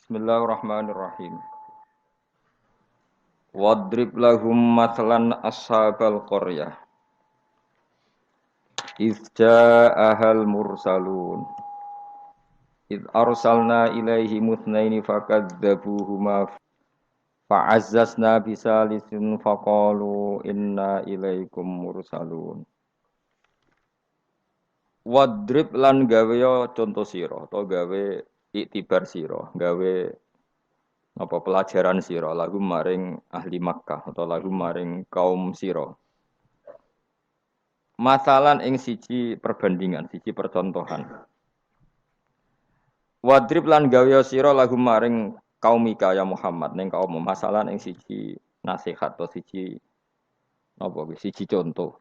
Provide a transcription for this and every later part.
Bismillahirrahmanirrahim. Wadrib lahum mathalan ashabal qaryah. Idz ja'ahal mursalun. Idz arsalna ilaihi muthnaini fakadzabuhuma fa'azzazna bisalisin faqalu inna ilaikum mursalun. Wadrib lan gawe contoh sira atau gawe iktibar sira, gawe apa pelajaran sira lagu maring ahli Makkah atau lagu maring kaum sira. Masalan ing siji perbandingan, siji percontohan. Wadrib lan gawe sira lagu maring kaumika ya Muhammad ning kaum masalan ing siji nasihat atau siji siji contoh.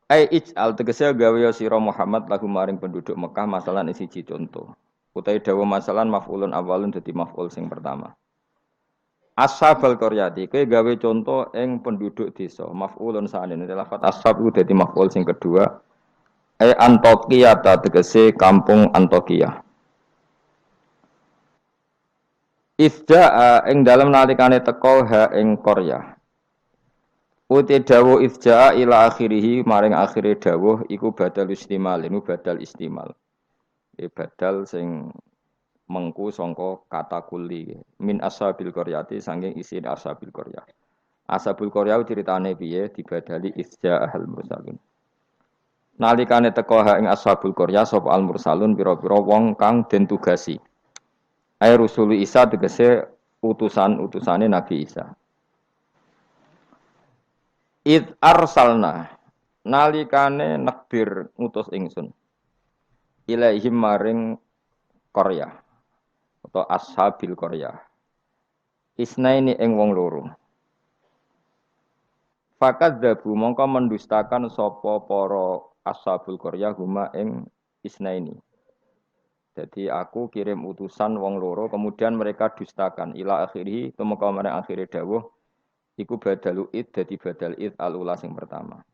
Ai ij'al tegese gawe sira Muhammad lagu maring penduduk Mekah masalan ing siji contoh. Utai dawa masalan maf'ulun awalun dadi maf'ul sing pertama. Ashabal qaryati kowe gawe contoh ing penduduk desa maf'ulun sanin lafat ashab iku dadi maf'ul sing kedua Antokiyah tegese kampung Antokiyah. Ifja'a ing dalem nalikane teka ha ing Qaryah. Uti dawuh ifja'a ila akhirih maring akhire dawuh iku badal istimal badal istimal. Badal sing mengku sangka kata kuli min ashabil qaryati saking isi ashabil qaryah. Ashabul qaryah ceritane piye dibadali ifja'al mursalun. Nalikane teka ha ing ashabul qaryah sapa al mursalun pira-pira wong kang den tugasi. Ai rusul Isa tegese utusan-utusane Nabi Isa. Id arsalna nalikane nekbir ngutus ingsun ilaihim maring Qaryah atau ashabil Qaryah isnaini ing wong loro fakadzabu mongko mendustakan sapa para ashabul Qaryah huma ing isnaini. Jadi aku kirim utusan wong loro kemudian mereka dustakan ila akhiri tumeka marang akhire dawuh iku badalu id dadi badal id alula sing pertama.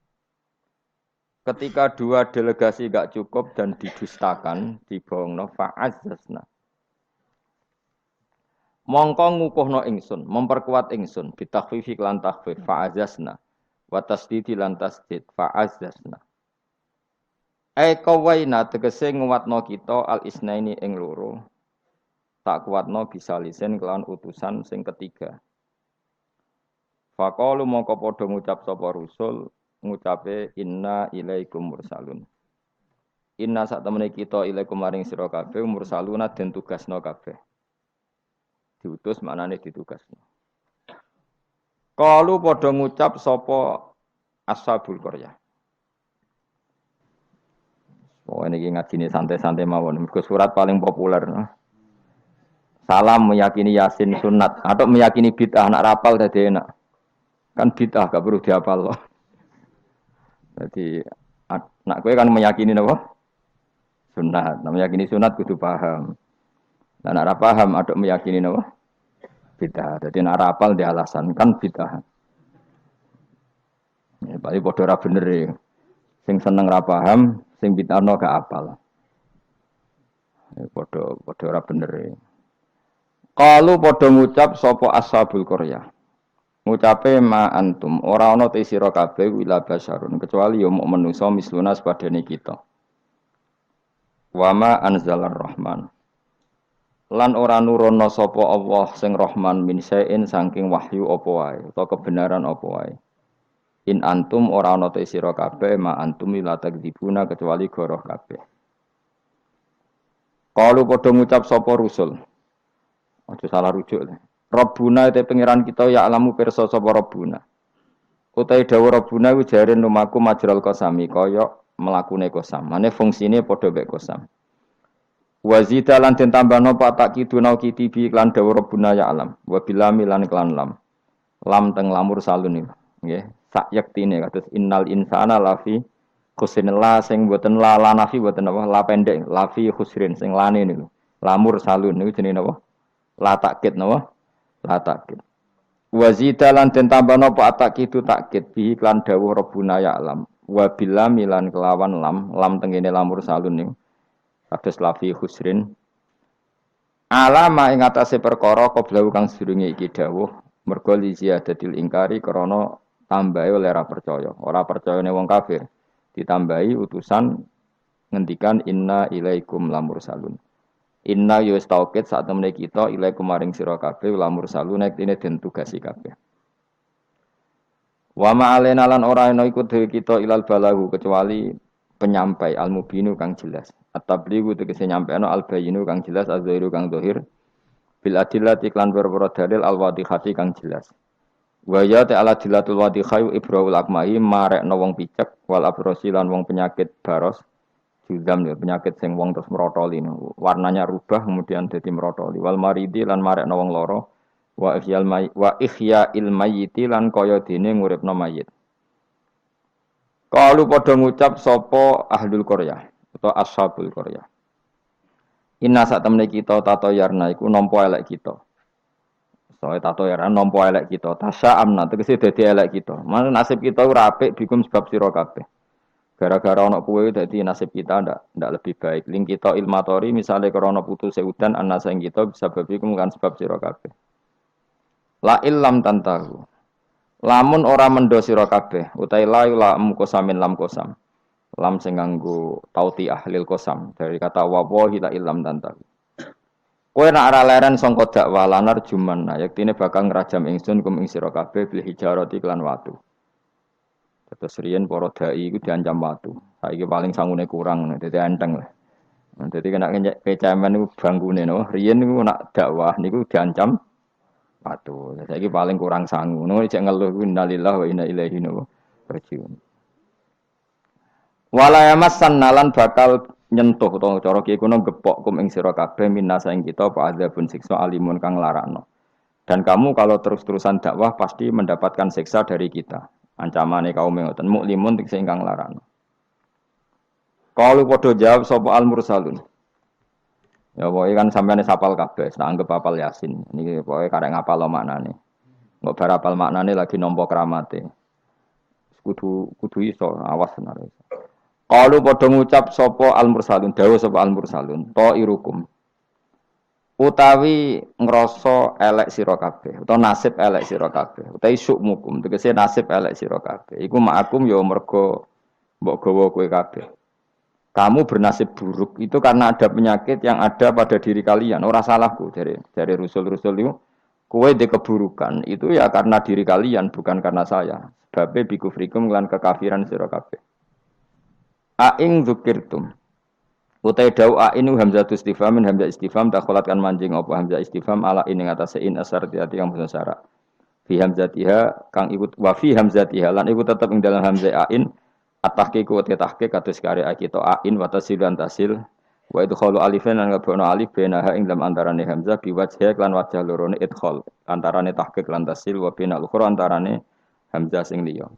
Ketika dua delegasi gak cukup dan didustakan, dibohongno fa'azzazna. Mongko ngukuhno ingsun, memperkuat ingsun bitakhfifi lan takhfif fa'azzazna wa tasdidi lan tasdid fa'azzazna. Kawaina tegese nguwatno kita al isnaini ing loro. Tak kuatno bisa lisen kelawan utusan sing ketiga. Faqalu mongko padha ngucap sapa rusul ngucape inna ilaikum mursalun. Inna sak temene kita ilaikum maring sira kabeh mursaluna den tugasno kabeh. Diutus maknane ditugasno. Qalu padha ngucap sapa ashabul qaryah. Oh ini ngajine santai-santai mawon. Mergo surat paling populer. Salam meyakini Yasin sunat atau meyakini bid'ah anak rapal dadi enak. Kan bid'ah gak perlu dihafal loh. Jadi nak kowe kan meyakini napa? Sunat. Nah, meyakini sunat kudu paham. Lah nek ora paham aduk meyakini napa? Bid'ah. Dadi nek ora hafal di alasan kan bid'ah. Ya bali padha ora bener e. Sing seneng ra paham, sing bid'ahno gak hafal. Ya padha ora bener e. Qalu padha ngucap sapa ashabul qaryah. Ngucape ma antum ora ana te sira kabeh wila basyarun kecuali ya muk manusa misluna sepadane kita. Wa ma anzalar rahman. Lan ora nurono sapa Allah sing Rahman min sain saking wahyu apa wae utawa kebenaran apa wae. In antum ora ana te sira kabeh ma antum la takdzibuna kecuali goroh kabeh. Qalu padha ngucap sapa rusul. Aja salah rujuk. Rabbuna te pangeran kita ya alamu pirsa sapa Rabbuna. Utai dawuh Rabbuna ku jare lumaku majral qasami kaya mlakune qasam. Mane fungsine padha mek qasam. Wazida lan den tambahno pak tak kiduna kitibi lan dawuh Rabbuna ya alam. Wa bilami lan klan lam. Lam teng lamur salun iki. Nggih, sak yektine kados innal insana lafi khusrin la sing boten la nafi boten apa la pendek lafi khusrin sing lane niku. Lamur salun niku jenenge napa? La takkid napa? La takkid. Wazida lan den tambahno apa takidu takkid bi lan dawuh Rabbuna ya alam. Wa bilam lan kelawan lam tengene lamur salun niku. kados lafi khusrin alama ing atase perkara qablahu kang sedurunge iki dawuh mergo li ziyadatil ingkari krana tambahi oleh ora percayane wong kafir ditambahi utusan ngendikan inna ilaikum lamursalun inna yus taukid saat temene kita ilaikum maring sira kabeh lamursalun nek dene den tugasi kabeh wa ma'alena lan ora ana iku dhewe kita ilal balahu kecuali penyampai al-mubinu kang jelas at-tablighu tegese nyampeno al-bayinu kang jelas az-zahiru kang zahir bil adillati iklan berboro dalil al-wadihati kang jelas wa ya ta'ala dilatul wadihai ibrahul akmahi marekno wong picek wal abrosi lan wong penyakit baros juzam ya penyakit sing wong terus merotoli warnanya rubah kemudian dadi merotoli wal maridi lan marekno wong loro wa ihya'il mayyiti lan kaya dene nguripno mayit. Kalau padha ngucap sapa ahlul qaryah atau ashabul qaryah. Inna sak temene kita tato yarna iku nampa elek kita. Soale tato yarna nampa elek kita. Tasya amna tegese dadi elek kita. Mana nasib kita ora apik bikum sebab sira kabeh. Gara-gara ana kowe dadi nasib kita ndak lebih baik. Ling kita ilmatori misale krana putus udan anasa ing kita bisa bikum kan sebab sira kabeh. La illam tantahu. Lamun ora mendo sira kabeh utahe la mukosamin lam kosam. Lam sing nganggo tauti ahlil kosam dari kata wallahi la illam tantahu. Kowe nek ora leren sangka dakwah lanar juman yaktine bakal ngrajam ingsun kum ing sira kabeh bil hijarati lan watu. Terus riyen para dai iku diancam watu. Saiki paling sangune kurang dadi enteng lah. Dadi kena kecemen niku bangkune no. Riyen niku nak dakwah niku diancam watu. Saiki paling kurang sangu. Ngono cek ngeluh innalillahi wa inna ilaihi raji'un. Wala yamassan nalan bakal nyentuh utawa cara ki kuno gepok kum ing sira kabeh minasa ing kita apa azabun siksa alimun kang larakno. Dan kamu kalau terus-terusan dakwah pasti mendapatkan siksa dari kita. Ancamane kaum ngoten muklimun sing ingkang larakno. Kalau padha jawab sapa al mursalun. Ya pokoke kan sampeyan sapal kabeh, tak anggap apal Yasin. Niki pokoke karek ngapal maknane. Engko bar apal maknane lagi nampa kramate. Kudu iso awas tenan. Qalu padha ngucap sapa al-mursalun, dawuh sapa al-mursalun, ta irukum. Utawi ngrasa elek sira kabeh, utawa nasib elek sira kabeh, utawi sukmukum, tegese nasib elek sira kabeh. Iku ma'akum ya mergo mbok gawa kowe kabeh. Kamu bernasib buruk itu karena ada penyakit yang ada pada diri kalian. Ora salahku dari rusul-rusul itu. Kowe de keburukan itu ya karena diri kalian bukan karena saya. Babe bikufrikum lan kekafiran sira kabeh. Aing dzukirtum. Utai dau ainu hamzatus istifham hamzah istifham dakhalatkan manjing apa hamzah istifham ala ing atase in asar tiati kang basa syarat. Fi hamzatiha kang ikut wa fi hamzatiha lan iku tetep ing dalam hamzah ain at-tahqiq wa tahqiq kados karya kita ain wa tasil lan tasil wa idkhalu alifan lan ngabono alif benaha ing dalam antarane hamzah biwajh lan wajah lorone idkhal antarane tahqiq lan tasil wa bina ukhra antarane hamzah sing liya.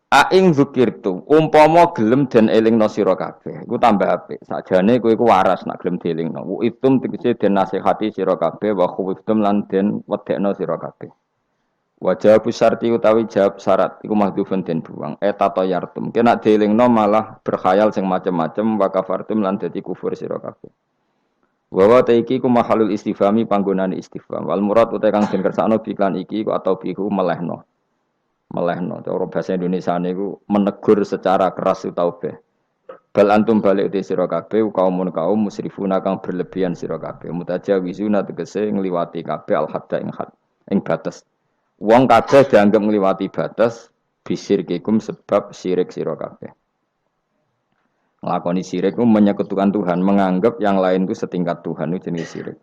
Aing zukirtu umpama gelem den elingno sira kabeh iku tambah apik sakjane kowe iku waras nak gelem dielingno itum tegese den nasihati sira kabeh wa khuftum lan den wedekno sira kabeh wa jawab syarti utawi jawab syarat iku mahdhufun den buang tato yartum kena dielingno malah berkhayal sing macem-macem wa kafartum lan dadi kufur sira kabeh wa taiki ku mahalul istifhami panggonane istifham wal murad utawi kang den kersakno biklan iki ku atau bihu melehno cara bahasa Indonesia niku menegur secara keras utawa bal antum balik di sira kabeh kaum musrifuna kang berlebihan sira kabeh mutajawizuna tegese ngliwati kabeh al hadda ing batas wong kabeh dianggap ngliwati batas bisirkikum sebab syirik sira kabeh nglakoni syirik ku menyekutukan Tuhan menganggap yang lain itu setingkat Tuhan itu jenis syirik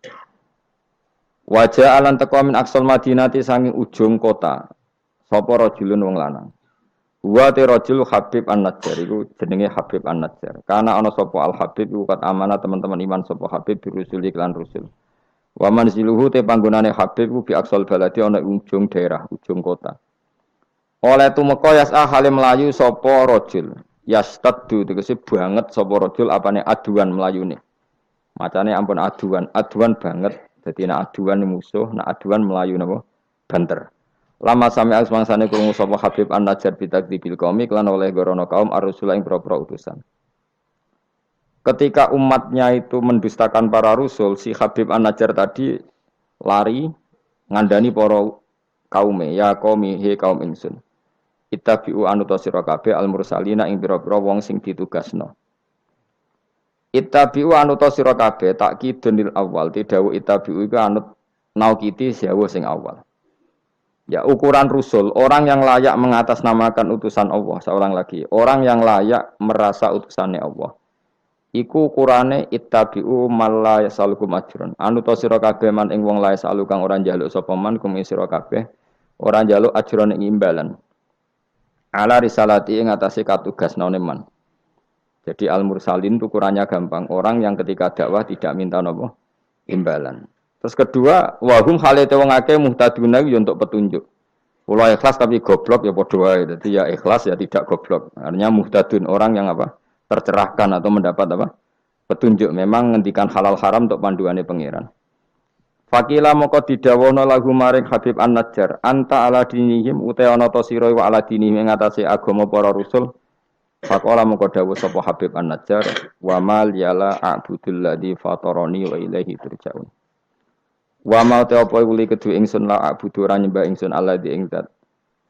wajah alan taqwa min aqsal madinati sanging ujung kota. Sapa rajulun wong lanang. Wa te rajul Habib An-Najjar iku jenenge Habib An-Najjar. Karena ana sapa Al-Habib iku kat amanah teman-teman iman sapa Habib birusul iklan rusul. Wa manziluhu te panggonane Habib ku bi aqsal baladi ana ujung daerah, ujung kota. Oleh tumeka yas'a hale melayu sapa rajul. Yastaddu tegese banget sapa rajul apane aduan melayune. Macane ampun aduan banget. Dadi nek aduan musuh, nek aduan melayu napa? Banter. Lama sami asmangsane krungu sapa Habib An-Najjar bitakdibil qaumi lan oleh gorono kaum ar-rusul ing propro utusan. ketika umatnya itu mendustakan para rasul, si Habib An-Najjar tadi lari ngandani para kaume, ya qaumi he kaum ingsun. Ittabi'u anuta sira kabeh al-mursalina ing pira-pira wong sing ditugasno. Ittabi'u anuta sira kabeh takkidunil awal, tidhawu ittabi'u iku anut naukiti sewu sing awal. Ya ukuran rusul, orang yang layak mengatasnamakan utusan Allah, seorang lagi, orang yang layak merasa utusannya Allah. Iku ukurane ittabi'u malla yasalukum ajrun. Anuta sira kabeh man ing wong lae salu kang ora njaluk sapa man kum sira kabeh, ora njaluk ajrun ing imbalan. Ala risalati ing atase katugasnane man. Jadi al-mursalin itu ukurannya gampang, orang yang ketika dakwah tidak minta napa imbalan. Terus kedua, wahum halate wong akeh muhtaduna yo untuk petunjuk. Kula ikhlas tapi goblok ya padha wae. Dadi ya ikhlas ya tidak goblok. Artinya muhtadun orang yang apa? Tercerahkan atau mendapat apa? Petunjuk. Memang ngendikan halal haram untuk panduane pangeran. Fakila moko didhawono lagu maring Habib An-Najjar, anta ala dinihim uta ana ta sira wa ala dinihim ing atase agama para rasul. Faqala moko dawuh sapa Habib An-Najjar, wa mal yala a'budul ladzi fatarani wa ilaihi turja'un. Wa ma ta apa uli kedue ingsun la a'budu ora nyembah ingsun alladzi ing zat.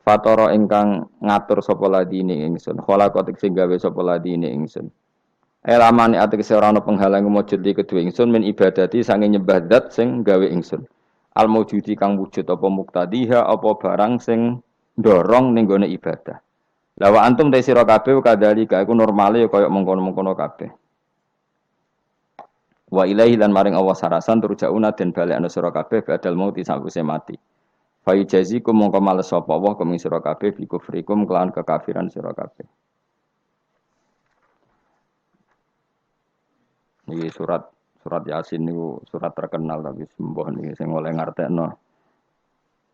Fatara ingkang ngatur sapa ladine ingsun, khalaqat sing gawe sapa ladine ingsun. Elamane ategese ora ana penghalang mujud di kedue ingsun min ibadati sange nyembah zat sing gawe ingsun. Al mawjudi kang wujud apa muktadiha apa barang sing ndorong ning gone ibadah. La wa antum ta sira kabeh kadhalika iku normale kaya mengkono-mengkono kabeh. Wa ilaihi lan maring Allah sarasan turjauna den balekna sira kabeh badal mauti sakwise mati. Fa yujazikum mongko males sapa Allah kum sira kabeh bi kufrikum kelawan kekafiran sira kabeh. Iki surat Yasin niku surat terkenal tapi sembuh niki sing oleh ngartekno.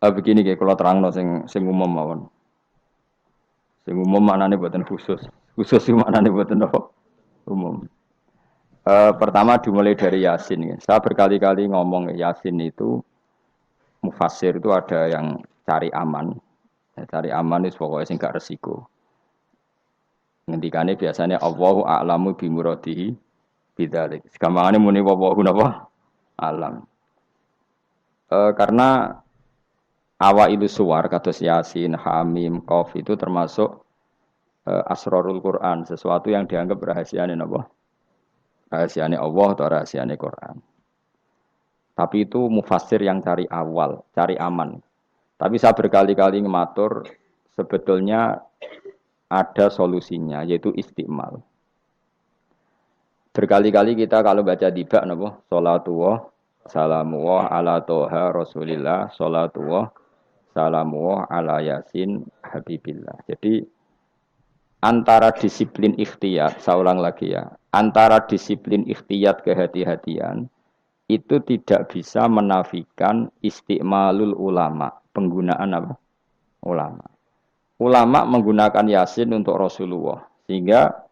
Begini nggih kula terangno sing umum mawon. Sing umum maknane boten khusus. Khusus sing maknane boten apa? Umum. Pertama dimulai dari Yasin ya. Saya berkali-kali ngomong Yasin itu mufassir itu ada yang cari aman. Ya, cari aman itu pokoknya sing gak resiko. Ngendikane biasanya Allahu a'lamu bi muradihi bidzalik. Gampangane muni wallahu napa? Alam. Karena awailu suwar kados Yasin, Hamim, Qaf itu termasuk asrarul Quran, sesuatu yang dianggap rahasiane napa? Rahasiane Allah atau rahasiane Quran. Tapi itu mufassir yang cari awal, cari aman. Tapi saya berkali-kali ngematur sebetulnya ada solusinya yaitu istiqmal. Berkali-kali kita kalau baca tiba napa salatullah salamullah ala toha rasulillah salatullah salamullah ala yasin habibillah. Jadi antara disiplin ikhtiyat, saya ulang lagi ya, antara disiplin ikhtiyat kehati-hatian itu tidak bisa menafikan istiqmalul ulama, penggunaan apa? Ulama. Ulama menggunakan Yasin untuk Rasulullah, sehingga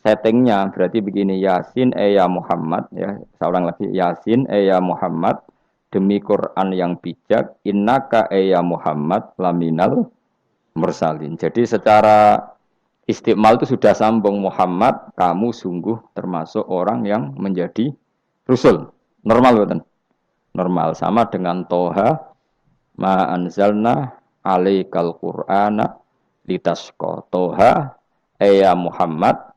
settingnya berarti begini, Yasin ya Muhammad, ya, saya ulang lagi, Yasin ya Muhammad, demi Quran yang bijak, innaka ya Muhammad laminal mursalin. Jadi secara istiqmal itu sudah sambung, Muhammad, kamu sungguh termasuk orang yang menjadi Rasul. Normal betul? Normal. Sama dengan Toha, ma anzalna alaikal Qur'ana litasqa. Toha, ya Muhammad,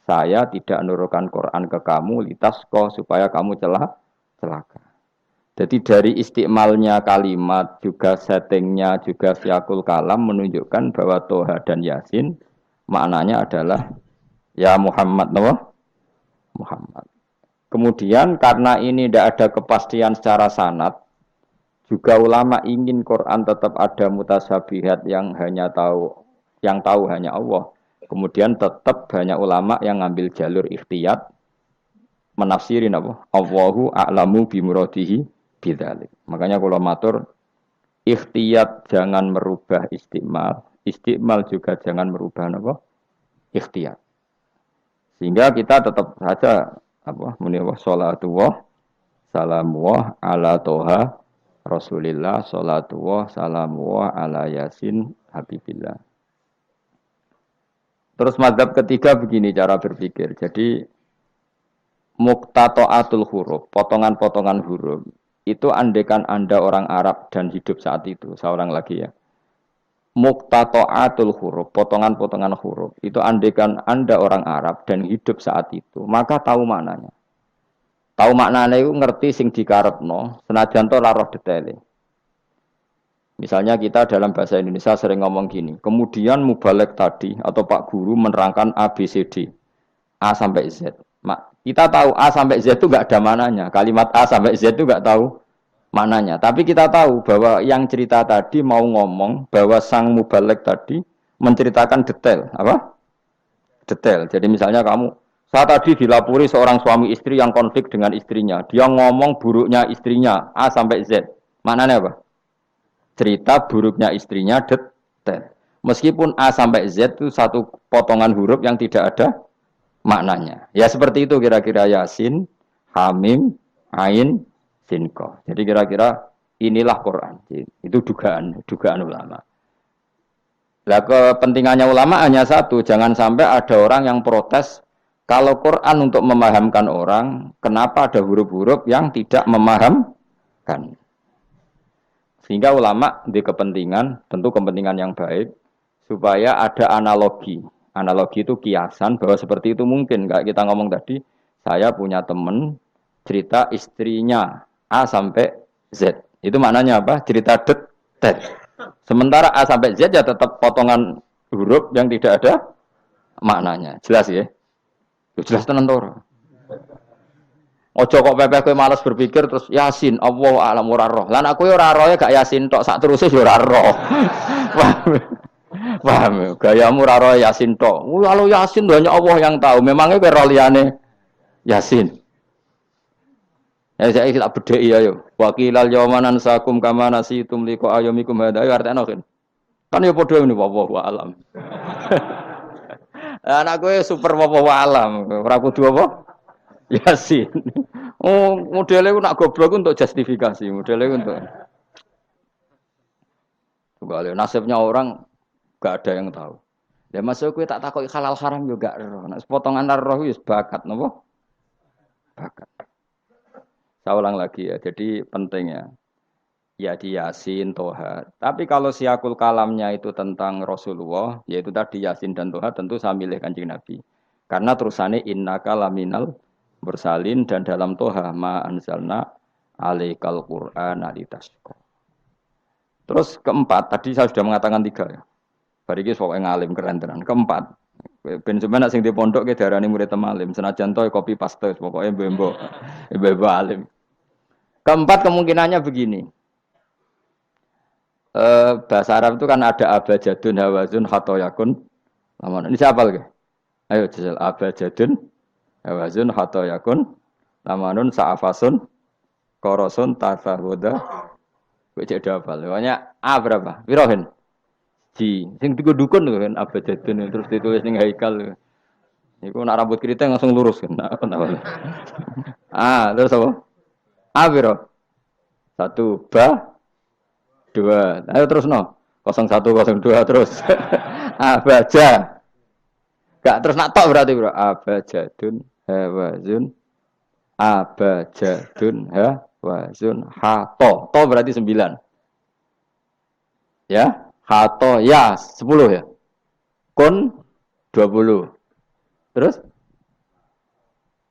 saya tidak menurunkan Quran ke kamu litasqa supaya kamu celaka. Jadi dari istiqmalnya kalimat, juga settingnya, juga siakul kalam menunjukkan bahwa Toha dan Yasin maknanya adalah ya Muhammad, no? Muhammad. Kemudian karena ini tidak ada kepastian secara sanad, juga ulama ingin Quran tetap ada mutasyabihat yang tahu hanya Allah. Kemudian tetap banyak ulama yang ngambil jalur ikhtiyat menafsirin apa? Allahu a'lamu bi muradihi bidzalik. Makanya kalau matur ikhtiyat jangan merubah istiqmal, istiqmal juga jangan merubah apa? Ikhtiyat. Sehingga kita tetap saja apa? Muni wa salatullah salamullah ala toha rasulillah salatullah salamullah ala yasin habibillah. Terus mazhab ketiga begini cara berpikir. Jadi muqtata'atul huruf, potongan-potongan huruf. Itu andekan Anda orang Arab dan hidup saat itu, seorang lagi ya. Muqtata'atul huruf, potongan-potongan huruf. Itu andekan Anda orang Arab dan hidup saat itu, maka tahu maknanya. Tahu maknanya itu ngerti sing dikarepno, senajan to ora roh detaile. Misalnya kita dalam bahasa Indonesia sering ngomong gini, kemudian mubalek tadi atau Pak Guru menerangkan A, B, C, D. A sampai Z. Kita tahu A sampai Z itu nggak ada mananya. Kalimat A sampai Z itu nggak tahu mananya. Tapi kita tahu bahwa yang cerita tadi mau ngomong bahwa sang mubalek tadi menceritakan detail. Apa? Detail. Jadi misalnya kamu, saya tadi dilapori seorang suami istri yang konflik dengan istrinya. Dia ngomong buruknya istrinya A sampai Z. Maknanya apa? Cerita buruknya istrinya detail. Meskipun A sampai Z itu satu potongan huruf yang tidak ada maknanya. Ya seperti itu kira-kira Yasin, Hamim, Ain, Sin, Qaf. Jadi kira-kira inilah Quran. Itu dugaan ulama. Lah kepentingannya ulama hanya satu, jangan sampai ada orang yang protes kalau Quran untuk memahamkan orang, kenapa ada huruf-huruf yang tidak memahamkan? Sehingga ulama di kepentingan, tentu kepentingan yang baik, supaya ada analogi. Analogi itu kiasan bahwa seperti itu mungkin. Kayak kita ngomong tadi, saya punya teman cerita istrinya A sampai Z. Itu maknanya apa? Cerita detail. Sementara A sampai Z ya tetap potongan huruf yang tidak ada maknanya. Jelas ya? Jelas tenan to. Ojo kok pepeh kowe malas berpikir terus Yasin Allah alam ora roh. Lan aku yo ora roh gak Yasin tok sak teruse yo ora roh. Paham. Gayamu ora roh Yasin tok. Kalau Yasin hanya Allah yang tahu. Memangnya kowe roh liyane Yasin. Ya saya tak bedheki ayo. Wa qilal yawma nansakum kama nasitum liqa ayyamikum hadza ayo artine kan. Kan yo padha ngene wa alam. Anak kowe super wa alam. Ora kudu apa? Yasin. Oh, modelnya nak goblok untuk justifikasi, modelnya untuk. Kembali nasibnya orang gak ada yang tahu. Ya masuk gue tak takut halal haram juga roh. Nah, potongan roh wis bakat, nopo? Bakat. Saya ulang lagi ya. Jadi pentingnya ya di Yasin, Toha. Tapi kalau siakul kalamnya itu tentang Rasulullah, yaitu tadi Yasin dan Toha, tentu saya milih Kanjeng Nabi. Karena terusannya innaka laminal bersalin dan dalam Toha ma anzalna alaikal Qur'ana litasqa. Terus keempat, tadi saya sudah mengatakan 3 ya. Bariki pokoknya ngalim keren tenan. Keempat, ben sampeyan sing di pondok ke darani murid temalim, senajan to kopi paste pokoknya mbembo alim. Keempat kemungkinannya begini. Bahasa Arab itu kan ada abajadun hawazun khatoyakun. Ini siapa lagi? Ayo jajal abajadun hawazun khatoyakun lamanun sa'afasun korosun tasahuda wajah hafal. Pokoknya A berapa? Wirohin. Ji, sing dukun kan abajadun terus ditulis ning haikal. Iku nak rambut keriting langsung lurus kan. Terus apa? A piro? 1 ba 2. Ayo terus no. 0102 terus. Abaja. Gak terus nak tok berarti bro. Abajadun hawazun abajadun hawazun hato. To berarti 9. Ya, hato ya 10 ya. Kun 20. Terus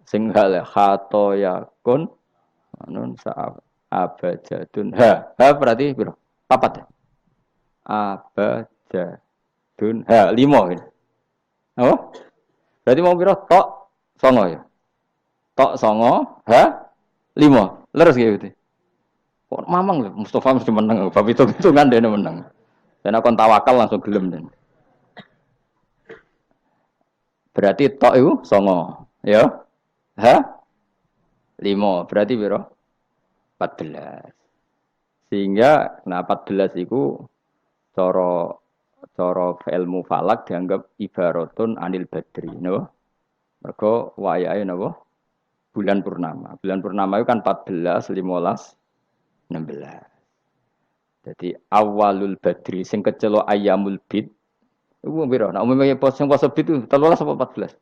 singhal ya hato ya kun anun sa abajadun berarti bro. 4 ya. Abajadun 5 ini. Oh? Berarti mau piro tok 9 ya. Tok 9 5. Leres gitu. Kok mamang lho Mustafa mesti menang. Bab hitung-hitungan dene menang. Dan aku tawakal langsung gelem den. Berarti tok itu 9 ya. 5 berarti piro? 14. Sehingga 14 itu cara ilmu falak dianggap ibaratun anil badri, no? Mergo wayahe napa? Bulan purnama. Bulan purnama itu kan 14, 15, 16. Jadi awalul badri sing kecelok ayamul bid Iku piro? Nek umumnya pos sing poso itu 13 apa 14?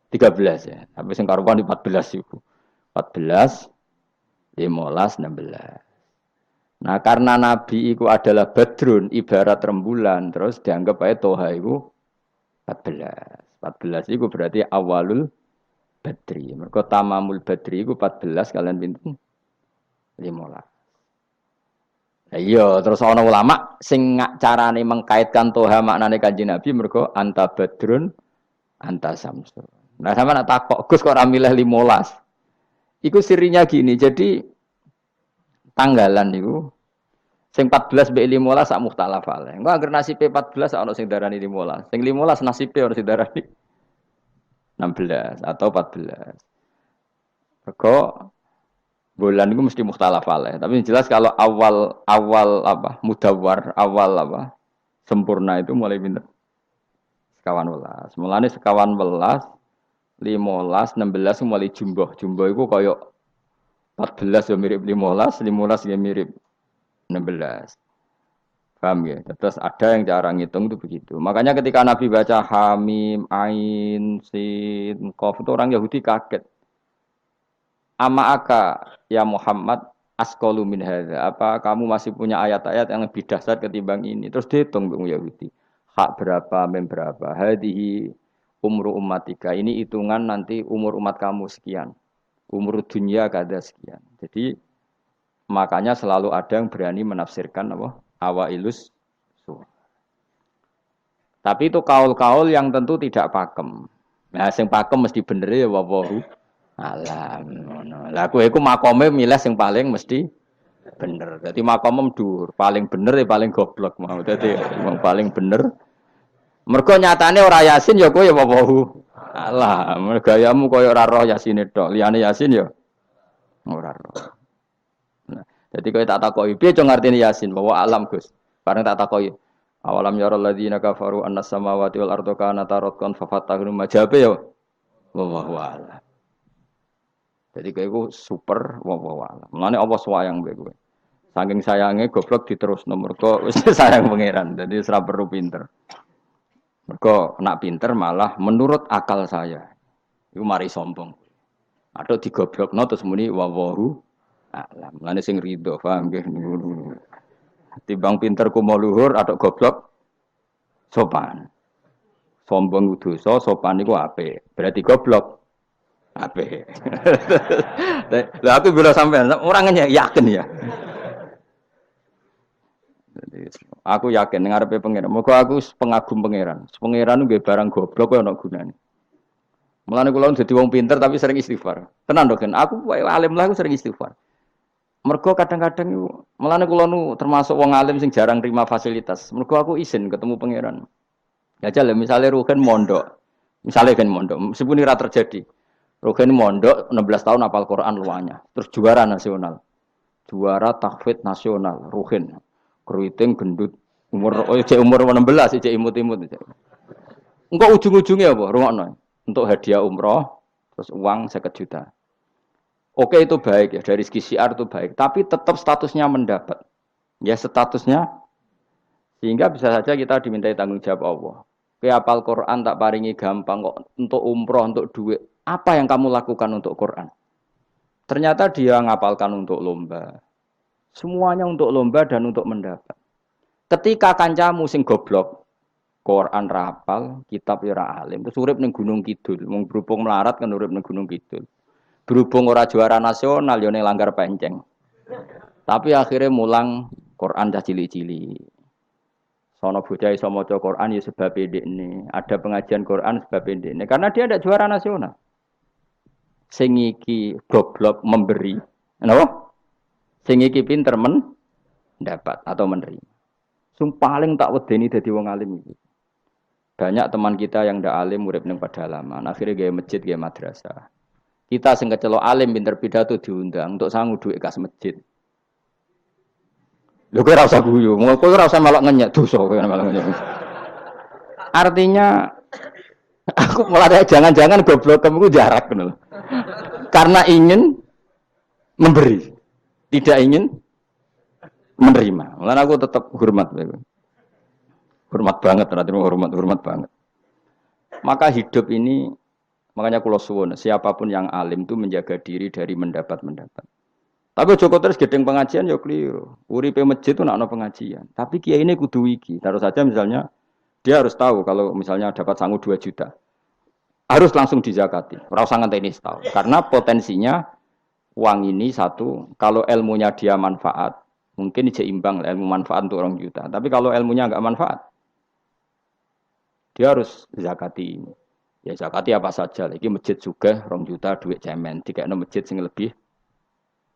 13 ya. Tapi sing karuan 14 iku. 14, 15, 16. Nah, karena Nabi itu adalah badrun, ibarat rembulan, terus dianggap aja toha itu 14. 14 itu berarti awalul badri. Mereka tamamul badri itu 14 kalian pinten 15. Nah, iya, terus ana ulama sing carane mengkaitkan toha maknane Kanjeng Nabi mergo anta badrun anta samsun. Nah, sama nak takok Gus kok ora milih 15. Iku sirinya gini, jadi tanggalan niku sing 14 mbek 15 sak mukhtalaf ale. Engko anggere nasibe 14 ana sing darani 15. Sing 15 nasibe ana sing darani 16 atau 14. Mergo bulan itu mesti mukhtalaf alaih. Tapi jelas kalau awal apa mudawar, awal apa sempurna itu mulai pinter sekawan welas. Mulane sekawan welas, 15, 16 mulai jumbo. Jumbo itu koyo 14 ya mirip 15, 15 ya mirip 16. Paham ya? Terus ada yang cara ngitung itu begitu. Makanya ketika Nabi baca Hamim, Ain, Sin, Qaf itu orang Yahudi kaget. Ama aka ya Muhammad askolu min hadza. Apa kamu masih punya ayat-ayat yang lebih dahsyat ketimbang ini? Terus dihitung Bung Yahudi. Hak berapa, mem berapa. Hadihi umru ummatika. Ini hitungan nanti umur umat kamu sekian. Umur dunia kada sekian. Jadi makanya selalu ada yang berani menafsirkan apa? Awailus surah. Tapi itu kaul-kaul yang tentu tidak pakem. Nah, sing pakem mesti bener ya wallahu alam. Lah kowe iku makome milih sing paling mesti bener. Dadi makome dhuwur, paling bener ya paling goblok mau. Dadi wong paling bener. Mergo nyatane ora Yasin ya kowe ya wallahu alam. Gayamu koyo ora roh Yasine tok. Liyane Yasin ya ora roh. Nah, dadi kowe tak takoki piye cung artine Yasin bahwa alam Gus. Bareng tak takoki awalam yarul ladzina kafaru annas samawati wal ardu kanata ratqan fafatahum majabe ya wallahu alam. Jadi kayak super wawalah. Mulane apa swayang mbek kowe. Saking sayange goblok diterus nomor kok wis sayang pangeran. Jadi ora perlu pinter. Mergo nak pinter malah menurut akal saya. Iku mari sombong. Atau digoblokno terus muni wawahu alam. Mulane sing rido paham nggih. Timbang pinter ku mau luhur atau goblok sopan. Sombong dosa, sopan iku apik. Berarti goblok ape. Lah aku bila sampean orangnya yakin ya. Jadi aku yakin ngarepe pangeran. Muga aku pengagum pangeran. Pangeran nggih barang goblok kok ana gunane. Mulane kula dadi wong pinter tapi sering istighfar. Tenan to kan. Aku alim lah aku sering istighfar. Mergo kadang-kadang iku mulane kula nu termasuk wong alim sing jarang terima fasilitas. Mergo aku izin ketemu pangeran. Ya jale misale Rugen mondok. Misale kan mondok, meskipun ora terjadi. Rogen mondok 16 tahun hafal Quran luanya. Terus juara nasional. Juara tahfidz nasional Rogen. Keriting gendut umur umur 16 cek imut-imut. Engko ujung-ujungnya apa? Rungokno. Untuk hadiah umroh terus uang 50 juta. Oke itu baik ya dari segi syiar itu baik, tapi tetap statusnya mendapat. Ya statusnya sehingga bisa saja kita dimintai tanggung jawab Allah. Hafal Quran tak paringi gampang kok untuk umroh untuk duit. Apa yang kamu lakukan untuk Quran? Ternyata dia ngapalkan untuk lomba. Semuanya untuk lomba dan untuk mendapat. Ketika kancamu sing goblok, Quran rapal, kitab ora alim, terus urip ning Gunung Kidul, wong berhubung melarat kan urip ning Gunung Kidul. Berhubung ora juara nasional yo ning Langgar Penceng. Tapi akhirnya mulang Quran cah cilik-cilik. Sono bocah iso maca Quran ya sebab ndekne. Ada pengajian Quran sebab ndekne karena dia ada juara nasional. Sing iki goblok memberi. Napa? Sing iki pinter mendapat atau menerima. Sing paling tak wedeni dadi wong alim iki. Banyak teman kita yang ndak alim urip ning pedalaman, akhirnya gawe masjid, gawe madrasah. Kita sing kecelok alim pinter pidato diundang untuk sangu duit kas masjid. Lho kowe ora usah guyu, kowe ora usah melok ngenyek dosa kowe melok ngenyek. Artinya aku mulai jangan-jangan goblok kamu jarak ngono. Karena ingin memberi, tidak ingin menerima. Mulane aku tetap hormat kowe. Hormat banget, hormat banget. Maka hidup ini, makanya kula suwun, siapapun yang alim itu menjaga diri dari mendapat. Tapi Joko terus gedeng pengajian ya keliru. Uripe masjid itu nak ono pengajian. Tapi kiai ini kudu wiki. Taruh saja misalnya dia harus tahu kalau misalnya dapat sangu 2 juta. Harus langsung dizakati. Ora usah ngenteni setahun. Karena potensinya uang ini satu, kalau ilmunya dia manfaat, mungkin seimbang ilmu manfaat untuk 2 juta. Tapi kalau ilmunya enggak manfaat, dia harus zakati ini. Ya zakati apa saja. Lagi masjid juga 2 juta duit cemen. Dikekno masjid sing lebih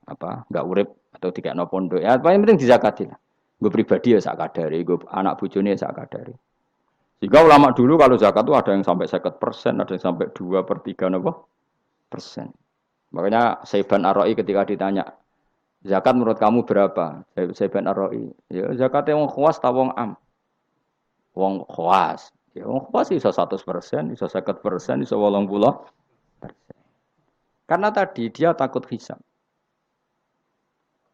apa enggak urip atau dikekno pondok. Ya paling penting dizakati lah. Gue pribadi ya sak kadare, gue anak bojone ya sak kadare. Jika ulama dulu kalau zakat itu ada yang sampai 50%, ada yang sampai 2/3 persen. Makanya Saiban Ar-Ra'i ketika ditanya, zakat menurut kamu berapa? Saiban Ar-Ra'i, ya zakatnya wong khawas ta wong am? Wong khawas. Ya wong khawas iso 100%, iso 50%, iso 80%. Karena tadi dia takut hisab.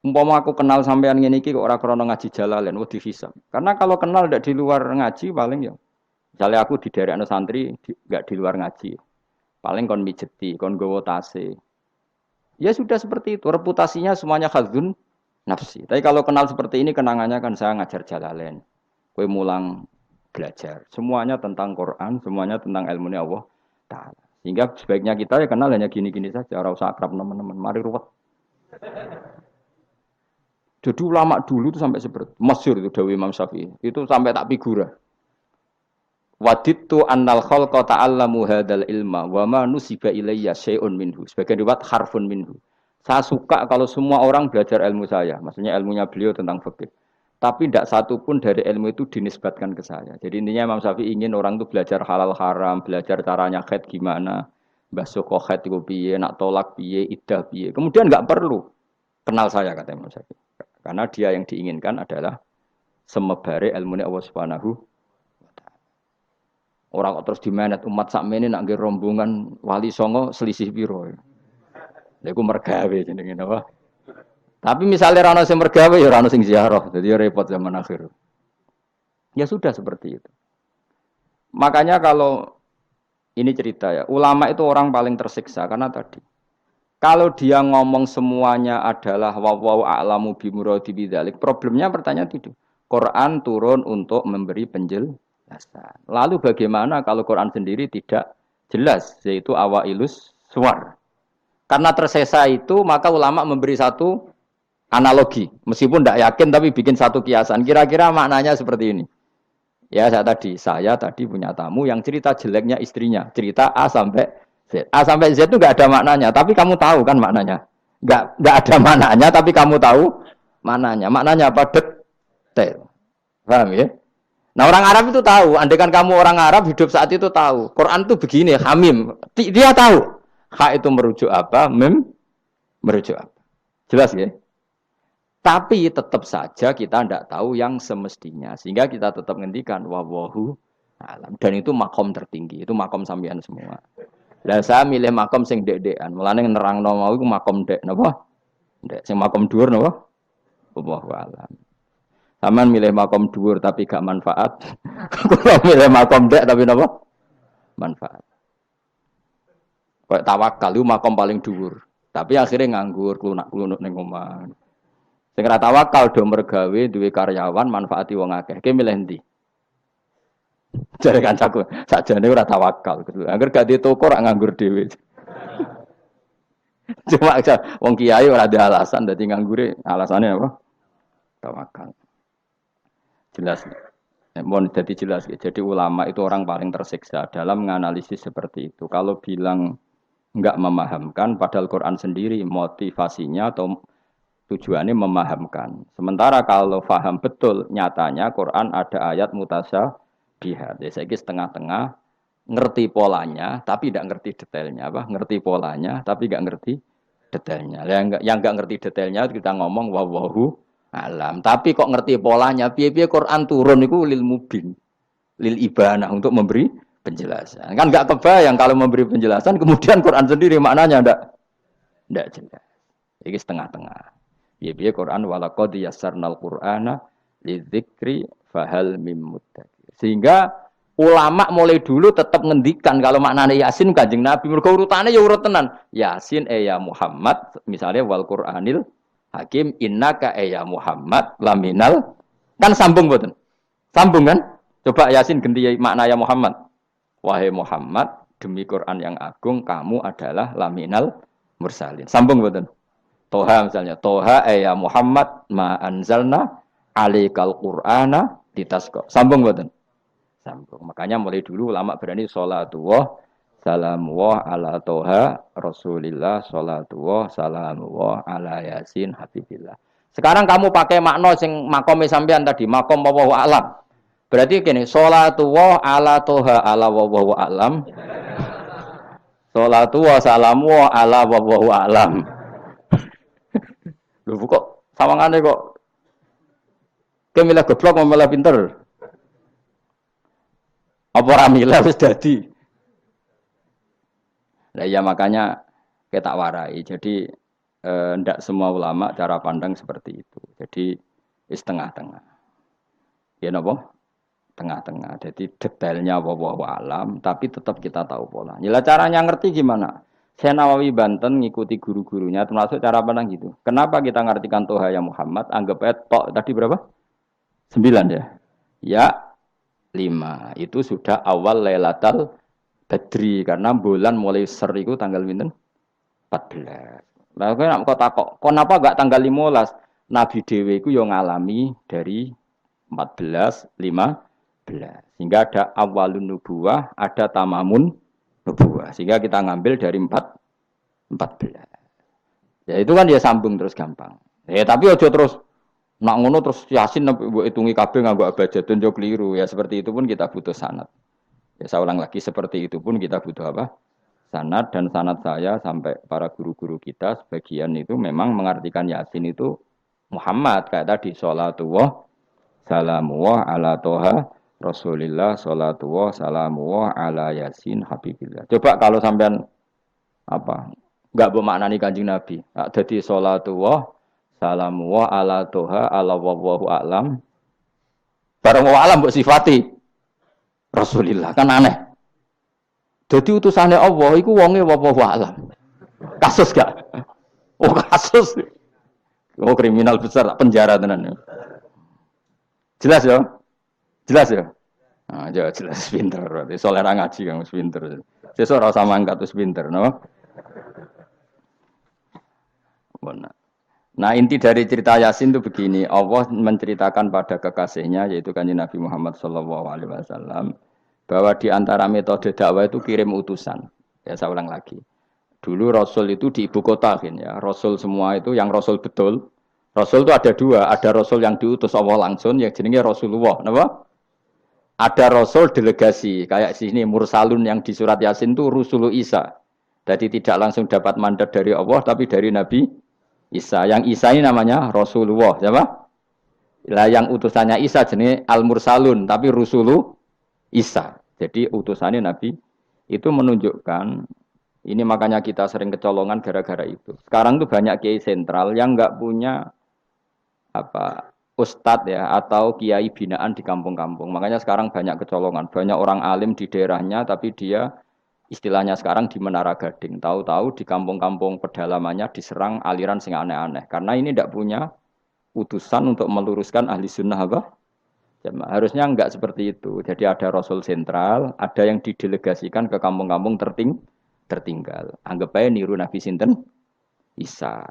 Umpama aku kenal sampean ngene iki kok ora krana ngaji jalalen, wedi hisab. Karena kalau kenal ndak di luar ngaji paling ya misalnya aku di daerah santri nggak di luar ngaji, paling kon mijeti, kon gowo tase. Ya sudah seperti itu, reputasinya semuanya khadzun nafsi. Tapi kalau kenal seperti ini kenangannya kan saya ngajar jalalain, kue mulang belajar, semuanya tentang Quran, semuanya tentang ilmu Allah Taala. Sehingga sebaiknya kita ya kenal hanya gini-gini saja, ora usah akrab teman-teman, mari ruwet. Jadi ulama dulu itu sampai seperti masyhur itu Dawi Imam Syafi'i, itu sampai tak figura. Waditu annal khalqa ta'allamu hadzal ilma wa ma nusiba ilayya syai'un minhu. Sebagian riwayat harfun minhu. Saya suka kalau semua orang belajar ilmu saya, maksudnya ilmunya beliau tentang fikih. Tapi tidak satu pun dari ilmu itu dinisbatkan ke saya. Jadi intinya Imam Syafi'i ingin orang itu belajar halal haram, belajar caranya haid gimana, basuh haid itu piye, nak tolak piye, iddah piye. Kemudian enggak perlu kenal saya kata Imam Syafi'i. Karena dia yang diinginkan adalah semebare ilmunya Allah Subhanahu. Orang kok terus dimenet umat sakmene nak nggih rombongan wali songo selisih piro. Lha iku mergawe jenenge napa. Tapi misalnya ra ono sing mergawe ya ora ono sing ziarah. Jadi ya repot zaman akhir. Ya sudah seperti itu. Makanya kalau ini cerita ya, ulama itu orang paling tersiksa karena tadi kalau dia ngomong semuanya adalah wa a'lamu bi muradi bidzalik, problemnya pertanyaan itu. Quran turun untuk memberi penjelasan. Lalu bagaimana kalau Quran sendiri tidak jelas, yaitu awailus suwar. Karena tersesa itu, maka ulama memberi satu analogi. Meskipun tidak yakin, tapi bikin satu kiasan. Kira-kira maknanya seperti ini. Ya, saya tadi punya tamu yang cerita jeleknya istrinya. Cerita A sampai Z. A sampai Z itu nggak ada maknanya, tapi kamu tahu kan maknanya. Nggak ada maknanya, tapi kamu tahu maknanya. Maknanya apa? Detail. Paham ya? Nah orang Arab itu tahu, andaikan kamu orang Arab hidup saat itu tahu. Quran itu begini, hamim. Dia tahu. Ha itu merujuk apa, mim merujuk apa. Jelas ya? Tapi tetap saja kita tidak tahu yang semestinya. Sehingga kita tetap ngendikan, wallahu alam. Dan itu makom tertinggi, itu makom sampean semua. Lah saya milih makom sing dek-dekan. Mulane nerangno mau iku makom dek napa? Dek sing makom dhuwur napa? Wallahu alam. Saman milih makom dhuwur tapi gak manfaat. Kalau milih makom dek tapi napa? Manfaat. Kayak tawakal itu makom paling dhuwur. Tapi akhirnya nganggur, klunak-klunuk ning omah. Sing ora tawakal do mergawe duwe karyawan manfaati wong akeh. Ki milih ndi? Jare kancaku, sakjane ora tawakal. Angger gak di toko ora nganggur dhewe. Cuma wong kiai ora ada alasan dadi nganggure, alasane apa? Tawakal. Jelas. Mohon jadi jelas. Jadi ulama itu orang paling tersiksa dalam menganalisis seperti itu. Kalau bilang enggak memahamkan, padahal Quran sendiri motivasinya atau tujuannya memahamkan. Sementara kalau faham betul, nyatanya Quran ada ayat mutasyabihat. Jadi saya setengah-tengah ngerti polanya, tapi tidak ngerti detailnya. Apa? Ngerti polanya, tapi tidak ngerti detailnya. Yang enggak ngerti detailnya kita ngomong wallahu alam. Tapi kok ngerti polanya? Piye-piye Quran turun itu lil mubin, lil ibanah untuk memberi penjelasan. Kan enggak kebayang kalau memberi penjelasan, kemudian Quran sendiri maknanya enggak jelas. Ini setengah-tengah. Piye-piye Quran walaqad yassarnal Qur'ana lidzikri fahal mim muddakir. Sehingga ulama mulai dulu tetap ngendikan kalau maknanya Yasin Kanjeng Nabi. Mergo urutane ya urut tenan. Yasin ya Muhammad, misalnya wal Qur'anil Hakim innaka ya Muhammad laminal, kan sambung mboten? Sambung kan? Coba Yasin ganti makna ya Muhammad. Wahai Muhammad, demi Quran yang agung kamu adalah laminal mursalin. Sambung mboten? Toha misalnya, Toha ya Muhammad ma anzalna alaikal Qur'ana ditasqa. Sambung mboten? Sambung. Makanya mulai dulu ulama berani sholatullah salamullah ala Toha Rasulillah sholatullah salamullah ala Yasin Habibillah. Sekarang kamu pakai makna sing makome sampean tadi, makom wallahu alam. Berarti gini, sholatullah ala Toha ala wallahu alam. Sholatullah salamullah ala wallahu alam. Lho kok sawangane kok kemilah goblok malah pinter. Apa ora milah wis dadi. Nah ya makanya kita warai. Jadi ndak semua ulama cara pandang seperti itu. Jadi setengah-tengah. Ya napa? Tengah-tengah. Jadi detailnya wallahu alam tapi tetap kita tahu pola. Nila caranya ngerti gimana? Saya Nawawi Banten ngikuti guru-gurunya termasuk cara pandang gitu. Kenapa kita ngartikan Toha ya Muhammad? Anggap aja tok tadi berapa? 9 ya. Ya 5 itu sudah awal Lailatul Badri karena bulan mulai ser itu tanggal pinten 14. Lah kok takok, kenapa enggak tanggal 15? Nabi dhewe iku yo ngalami dari 14 15. Sehingga ada awalun nubuwah, ada tamamun nubuwah. Sehingga kita ngambil dari 14. Ya itu kan dia sambung terus gampang. Tapi ojo terus nak ngono terus Yasin mbok hitungi kabeh nganggo abjadun yo keliru. Ya seperti itu pun kita butuh sanad. Ya saya ulang lagi seperti itu pun kita butuh apa? Sanad dan sanad saya sampai para guru-guru kita sebagian itu memang mengartikan Yasin itu Muhammad kayak tadi sholatullah salamullah ala Toha Rasulillah sholatullah salamullah ala Yasin Habibillah. Coba kalau sampean apa enggak bermaknani Kanjeng Nabi. Jadi sholatullah salamullah ala Toha ala wallahu a'lam. Barang wa alam mbok sifati Rasulillah kan aneh. Jadi utusannya Allah iku wonge wallahu a'lam. Kasus gak? Oh kasus. Oh kriminal besar penjara tenan. Jelas ya? Jelas ya? Nah, jelas pinter berarti. Solera ngaji kang pinter. Sesuk ora usah mangkat wis pinter, no? Benar. Nah inti dari cerita Yasin itu begini, Allah menceritakan pada kekasihnya yaitu Kanjeng Nabi Muhammad SAW bahwa di antara metode dakwah itu kirim utusan. Ya saya ulang lagi. Dulu Rasul itu di ibu kota kan ya. Rasul semua itu yang Rasul betul. Rasul itu ada dua, ada Rasul yang diutus Allah langsung yang jenenge Rasulullah, napa? Ada Rasul delegasi kayak sini Mursalun yang di surat Yasin itu Rusulu Isa. Jadi tidak langsung dapat mandat dari Allah tapi dari Nabi Isa. Yang Isa ini namanya Rasulullah, siapa? Lah yang utusannya Isa jenenge Al-Mursalun, tapi Rusulu Isa. Jadi utusannya Nabi itu menunjukkan ini makanya kita sering kecolongan gara-gara itu. Sekarang tuh banyak kiai sentral yang enggak punya apa ustadz ya atau kiai binaan di kampung-kampung. Makanya sekarang banyak kecolongan, banyak orang alim di daerahnya tapi dia istilahnya sekarang di Menara Gading. Tahu-tahu di kampung-kampung pedalamannya diserang aliran sing aneh-aneh. Karena ini tidak punya utusan untuk meluruskan ahli sunnah apa? Jamaah. Harusnya enggak seperti itu. Jadi ada Rasul sentral, ada yang didelegasikan ke kampung-kampung tertinggal. Anggap aja niru Nabi Sinten Isa.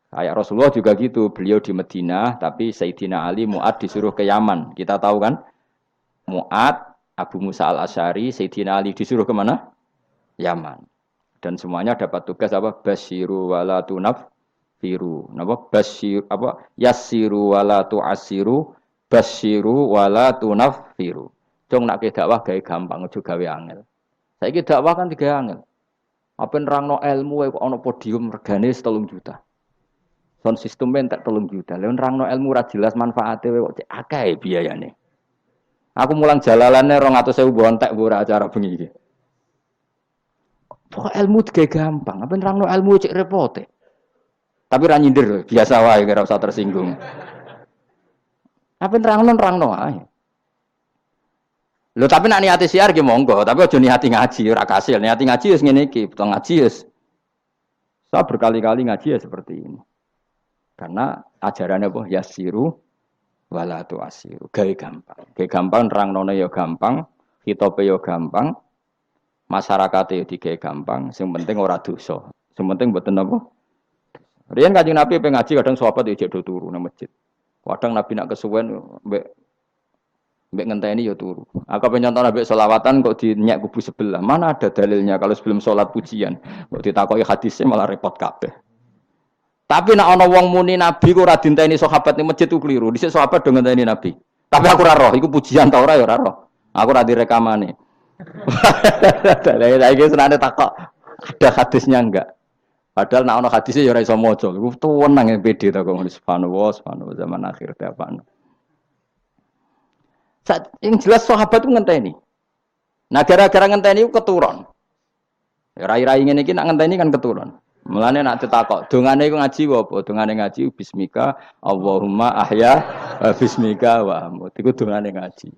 Kayak Rasulullah juga gitu. Beliau di Madinah, tapi Sayyidina Ali Mu'ad disuruh ke Yaman. Kita tahu kan? Mu'ad, Abu Musa al-Asy'ari, Sayyidina Ali disuruh kemana? Yaman. Dan semuanya dapat tugas apa? Basyiru wala tunaffiru. Napa? Basyir apa? Yassiru wala tu'assiru, basyiru wala tunaffiru. Cung nak ke dakwah gawe gampang aja gawe angel. Saiki dakwah kan digawe angel. Apa nerangno ilmu kok ana podium regane 3 juta. Sound system entek 3 juta. Lha nerangno ilmu ora jelas manfaate kok cek akeh biayane. Aku mulang jalalane 200.000 bontek ora acara bengi iki. Pokok ilmu digawe gampang, apa nerangno ilmu cek repote. Tapi ra nyindir, biasa wae ora usah tersinggung. Apa nerangno wae. Lho tapi nak niati siar ki monggo, tapi aja niati ngaji ora kasil. Niati ngaji wis ngene iki, betul ngaji wis. Saya berkali-kali ngaji ya seperti ini. Karena ajarannya apa? Yasiru wala tu'asiru. Gawe gampang. Gawe gampang nerangno ya gampang, hitope ya gampang, masyarakat ya digawe gampang, sing penting ora dosa. Sing penting mboten apa? Riyen Kanjeng Nabi pengen ngaji kadang sahabat ya jek do turu nang masjid. Kadang Nabi nak kesuwen mbek ngenteni ya turu. Aku pengen contoh Nabi selawatan kok dinyak kubu sebelah. Mana ada dalilnya kalau sebelum sholat pujian. Kok ditakoki hadisnya malah repot kabeh. Tapi nak ana wong muni Nabi ku ora dinteni sahabat ning masjid ku keliru. Dhisik sahabat do ngenteni Nabi. Tapi aku ora roh, iku pujian ta ora ya ora roh. Aku ora direkamane. Lah iki senane takok ada hadisnya enggak? Padahal nak ana hadisnya ya ora iso maca. Iku tuwenang pede ta kok subhanallah zaman akhir ta apa. Yang jelas sahabat itu ngenteni. Nah gara-gara ngenteni itu keturun. Rai-rai ngene iki nak ngenteni kan keturun. Mulane nak ditakok, dongane iku ngaji apa? Dongane ngaji bismika Allahumma ahya bismika wa amut. Iku dongane ngaji.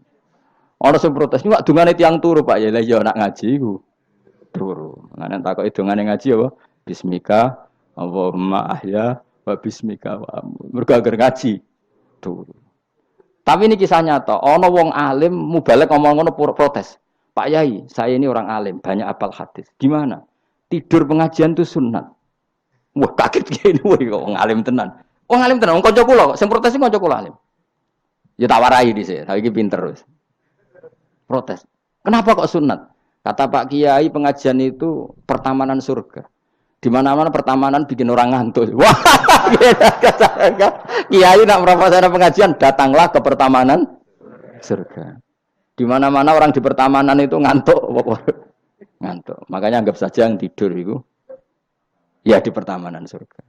Ana sing protes, "Ini kok dongane tiyang turu, Pak." Ya iya nak ngaji iku turu. Mulane takoki dongane ngaji apa? Bismika Allahumma ahya wa bismika wa amut. Mergo agar ngaji turu. Tapi ini kisah nyata. Ono wong alim mubalek ngomong ngono protes. Pak Yai, saya ini orang alim, banyak apal hadis. Gimana? Tidur pengajian itu sunat. Wah kaget gini, wah wong alim tenan. Wong alim tenan, wong kanca kula, sing protes iki kanca kula alim. Ya tak warai dhisik, saiki pinter wis. Protes. Kenapa kok sunat? Kata Pak Kiai pengajian itu pertamanan surga. Di mana-mana pertamanan bikin orang ngantuk. Wah, Kiai nak merasakan pengajian, datanglah ke pertamanan surga. Di mana-mana orang di pertamanan itu ngantuk, ngantuk. Makanya anggap saja yang tidur itu, ya di pertamanan surga.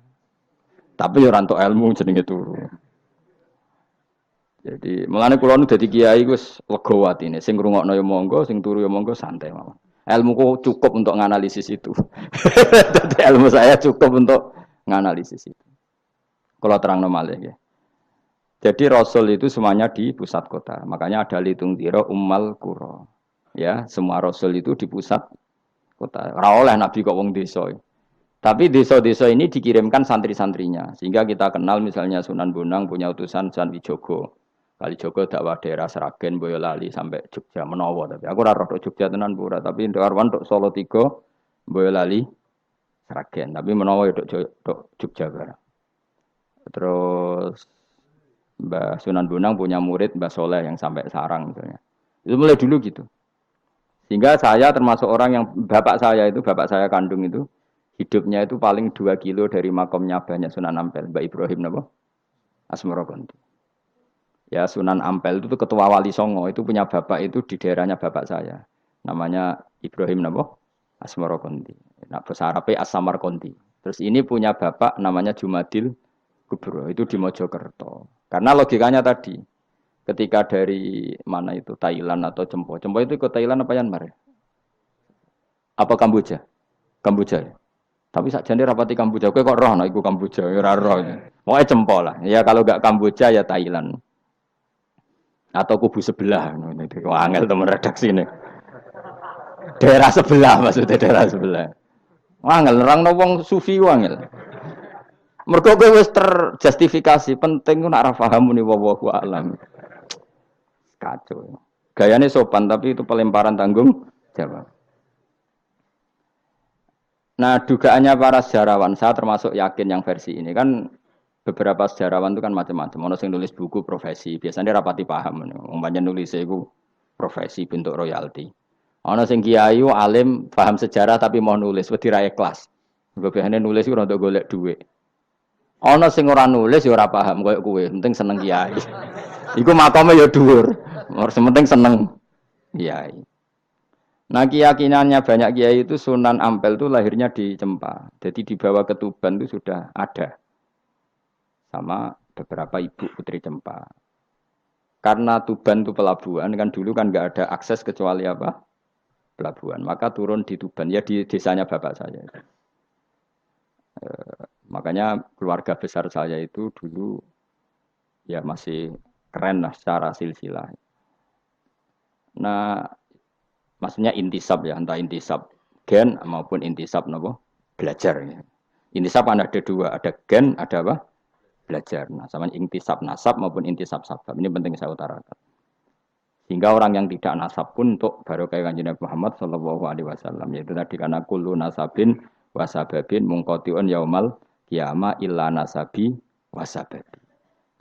Tapi ya rantuk ilmu jenenge turu. Jadi mulane kula nu dadi kiai wis lega atine. Sing ngrungokno ya monggo, sing turu ya monggo santai mawon. Ilmuku cukup untuk menganalisis itu. Jadi ilmu saya cukup untuk menganalisis itu. Kalau terang normal ya. Jadi Rasul itu semuanya di pusat kota. Makanya ada litung tiro ummal kuro. Ya, semua Rasul itu di pusat kota. Ora oleh Nabi kok wong desa. Tapi desa-desa ini dikirimkan santri-santrinya. Sehingga kita kenal misalnya Sunan Bonang punya utusan Sunan Wijogo. Kalijogo dakwah daerah Seragen, Boyolali sampai Jogja menawa tapi aku ora roh Jogja tenan pura tapi Karwan tok Solo 3, Boyolali, Seragen tapi menawa ya tok Jogja barang. Terus Mbah Sunan Bonang punya murid Mbah Soleh yang sampai Sarang misalnya. Itu mulai dulu gitu. Sehingga saya termasuk orang yang bapak saya kandung itu hidupnya itu paling 2 kilo dari makomnya banyak Sunan Ampel, Mbah Ibrahim napa? Asmara Konti. Ya Sunan Ampel itu ketua wali Songo itu punya bapak itu di daerahnya bapak saya. Namanya Ibrahim napa? Asmara Konti. Nah bahasa Arabnya As-Samar Konti. Terus ini punya bapak namanya Jumadil Kubro itu di Mojokerto. Karena logikanya tadi ketika dari mana itu Thailand atau Cempo. Cempo itu ke Thailand apa Myanmar? Apa Kamboja? Kamboja ya. Tapi sakjane rapati Kamboja kowe kok roh nek iku Kamboja ya ora roh. Pokoke Cempo lah. Ya kalau enggak Kamboja ya Thailand. Atau kubu sebelah, angel teman redaksi ini. Daerah sebelah maksudnya daerah sebelah. Angel nerang wong sufi angel. Mergo kowe wis terjustifikasi, penting ku nak ra paham muni wallahu alam. Kacau. Gayane sopan tapi itu pelemparan tanggung jawab. Nah, dugaannya para sejarawan, saya termasuk yakin yang versi ini kan beberapa sejarawan itu kan macam-macam. Ono sing nulis buku profesi, biasanya rapati paham. Umpamanya nulis itu profesi bentuk royalti. Ono sing kiai alim paham sejarah tapi mau nulis wedi ra ikhlas. Biasanya nulis itu untuk golek duit. Ono sing ora nulis ya ora paham koyo kowe, penting seneng kiai. Iku makome ya dhuwur. Penting seneng kiai. Nah keyakinannya banyak kiai itu Sunan Ampel itu lahirnya di Cempa. Jadi dibawa ke Tuban itu sudah ada. Sama beberapa ibu putri Cempa. Karena Tuban itu pelabuhan, kan dulu kan nggak ada akses kecuali apa? Pelabuhan. Maka turun di Tuban, ya di desanya bapak saya. Makanya keluarga besar saya itu dulu ya masih keren lah secara silsilah. Nah, maksudnya intisab ya, entah intisab gen maupun intisab nopo belajar. Ya. Intisab kan ada dua, ada gen, ada apa? Belajar. Nah, sama intisab nasab maupun intisab sabab. Ini penting saya utarakan. Sehingga orang yang tidak nasab pun untuk barokah kanjeng Nabi Muhammad sallallahu alaihi wasallam yaitu tadi karena kullu nasabin wasababin mungqatiun yaumal qiyamah illa nasabi wasababi.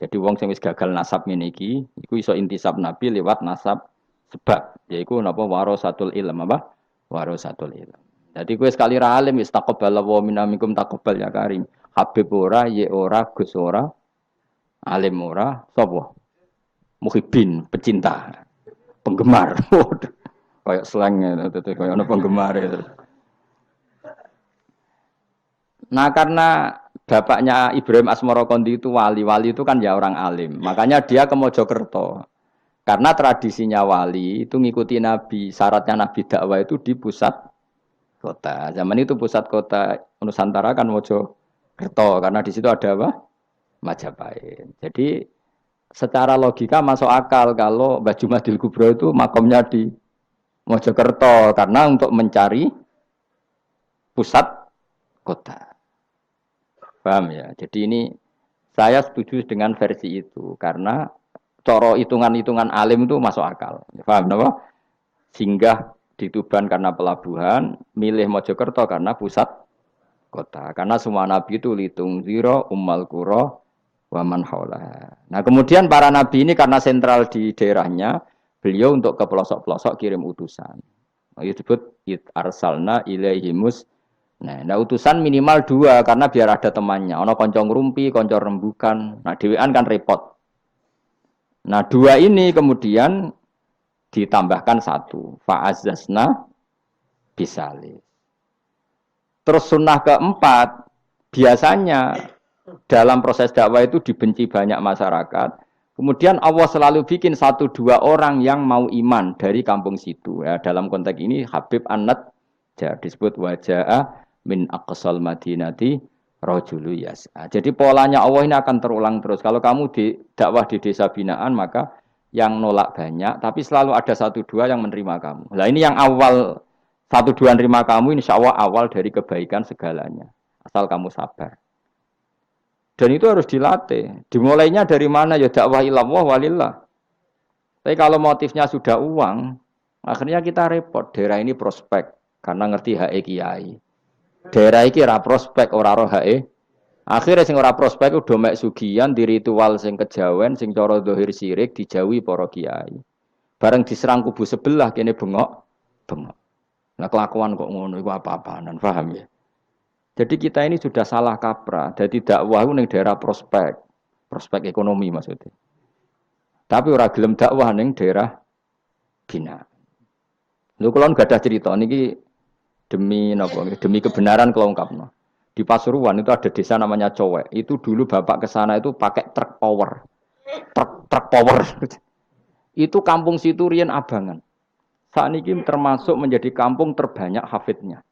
Jadi wong sing wis gagal nasab ngene iki iku iso intisab Nabi lewat nasab sebab yaiku napa warasatul ilm apa? Warasatul ilm. Jadi kowe sekali ra alim wis taqabbal wa minamikum taqabbal ya karim. Habib ora, ye ora, Gus ora, alim ora, sapa? Muhibbin, pecinta. Penggemar, kayak slangnya, kayak ada penggemar itu. Nah karena bapaknya Ibrahim Asmorokondi itu wali itu kan ya orang alim, makanya dia ke Mojokerto. Karena tradisinya wali itu ngikuti Nabi, syaratnya Nabi dakwah itu di pusat kota. Zaman itu pusat kota Nusantara kan Mojokerto, karena di situ ada apa? Majapahit. Jadi secara logika masuk akal kalau Mbah Jumadil Kubro itu makomnya di Mojokerto karena untuk mencari pusat kota. Paham ya? Jadi ini saya setuju dengan versi itu karena coro hitungan-hitungan alim itu masuk akal. Paham apa? Singgah di Tuban karena pelabuhan, milih Mojokerto karena pusat kota. Karena semua nabi itu litung ziro ummal qura waman haula. Nah kemudian para nabi ini karena sentral di daerahnya, beliau untuk ke pelosok-pelosok kirim utusan. Itu disebut arsalna ilaihimus. Nah utusan minimal 2 karena biar ada temannya. Ono konco ngrumpi, konco rembukan. Nah dhewean kan repot. Nah 2 ini kemudian ditambahkan 1. Fa'azzazna bisalih. Terus sunnah keempat biasanya dalam proses dakwah itu dibenci banyak masyarakat. Kemudian Allah selalu bikin 1-2 orang yang mau iman dari kampung situ. Ya, dalam konteks ini Habib An-Najjar disebut wajah min aqsal madinati rajulu yas'a. Jadi polanya Allah ini akan terulang terus. Kalau kamu di dakwah di desa binaan maka yang nolak banyak, tapi selalu ada 1-2 yang menerima kamu. Nah ini yang awal 1-2 menerima kamu insya Allah awal dari kebaikan segalanya. Asal kamu sabar. Dan itu harus dilatih. Dimulainya dari mana? Ya dakwah ilallah walillah. Tapi kalau motifnya sudah uang, akhirnya kita repot. Daerah ini prospek karena ngerti HE kiai. Daerah ini ora prospek ora roh HE. Akhirnya sing ora prospek udah mek sugihan di ritual sing kejawen, sing cara dohir sirik dijauhi para kiai. Bareng diserang kubu sebelah kene bengok. Nah kelakuan kok ngono iku apa-apaan, paham ya? Jadi kita ini sudah salah kaprah. Jadi dakwah ning daerah prospek ekonomi maksudnya. Tapi ora gelem dakwah ning daerah bina. Lho kula gak ada cerita niki demi napa? Demi kebenaran kula ungkapno. Di Pasuruan itu ada desa namanya Cowek. Itu dulu bapak ke sana itu pakai truk power. Truk power. Itu kampung situ riyen abangan. Saat ini termasuk menjadi kampung terbanyak hafidnya.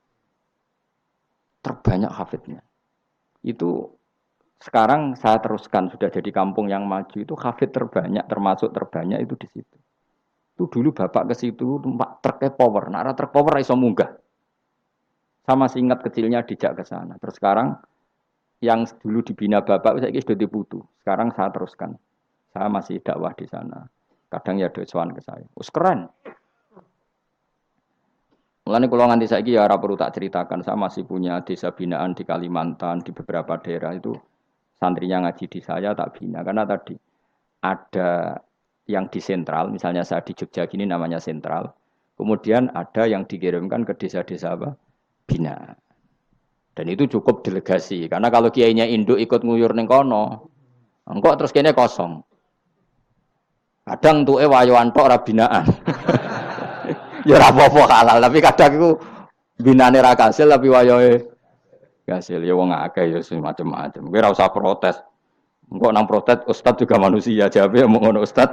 Terbanyak hafidnya. Itu sekarang saya teruskan sudah jadi kampung yang maju itu hafid terbanyak termasuk terbanyak itu di situ. Itu dulu bapak ke situ numpak truk power, nak truk power iso munggah. Sama masih ingat kecilnya dijak ke sana. Terus sekarang yang dulu dibina bapak saya sudah diputu. Sekarang saya teruskan. Saya masih dakwah di sana. Kadang ya doawan ke saya. Us keren. Mulane kula nganti saiki ya ora perlu tak ceritakan, saya masih punya desa binaan di Kalimantan, di beberapa daerah itu santrinya ngaji di saya tak bina karena tadi ada yang di sentral, misalnya saya di Jogja gini namanya sentral. Kemudian ada yang dikirimkan ke desa-desa apa? Bina. Dan itu cukup delegasi karena kalau kiainya induk ikut nguyur ning kono, engko terus kene kosong. Kadang tuke wayoan tok ora binaan. Ya ora apa-apa halal, tapi kadang iku binane ra kasil tapi wayahe kasil. Ya wong akeh ya macam-macam. Kowe ora usah protes. Engko nang protes ustaz juga manusia, jawabe mung ngono ustaz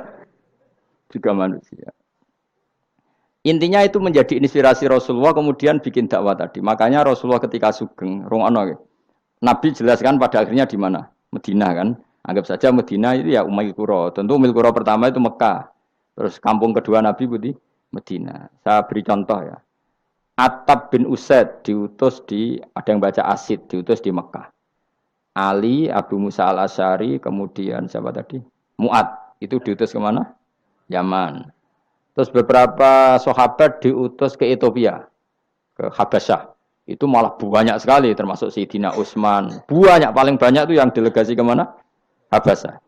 juga manusia. Intinya itu menjadi inspirasi Rasulullah kemudian bikin dakwah tadi. Makanya Rasulullah ketika sugeng, rungono Nabi jelaskan pada akhirnya di mana? Madinah kan. Anggap saja Madinah itu ya Umayyah Qura. Tentu Umayyah Qura pertama itu Mekah. Terus kampung kedua Nabi Budi Medina. Saya beri contoh ya. Attab bin Usaid diutus ada yang baca Asid, diutus di Mekah. Ali, Abu Musa al-Asy'ari, kemudian siapa tadi? Mu'ad, itu diutus kemana? Yaman. Terus beberapa sahabat diutus ke Ethiopia, ke Habasyah. Itu malah banyak sekali, termasuk Sayyidina Utsman. Banyak, paling banyak itu yang delegasi kemana? Habasyah.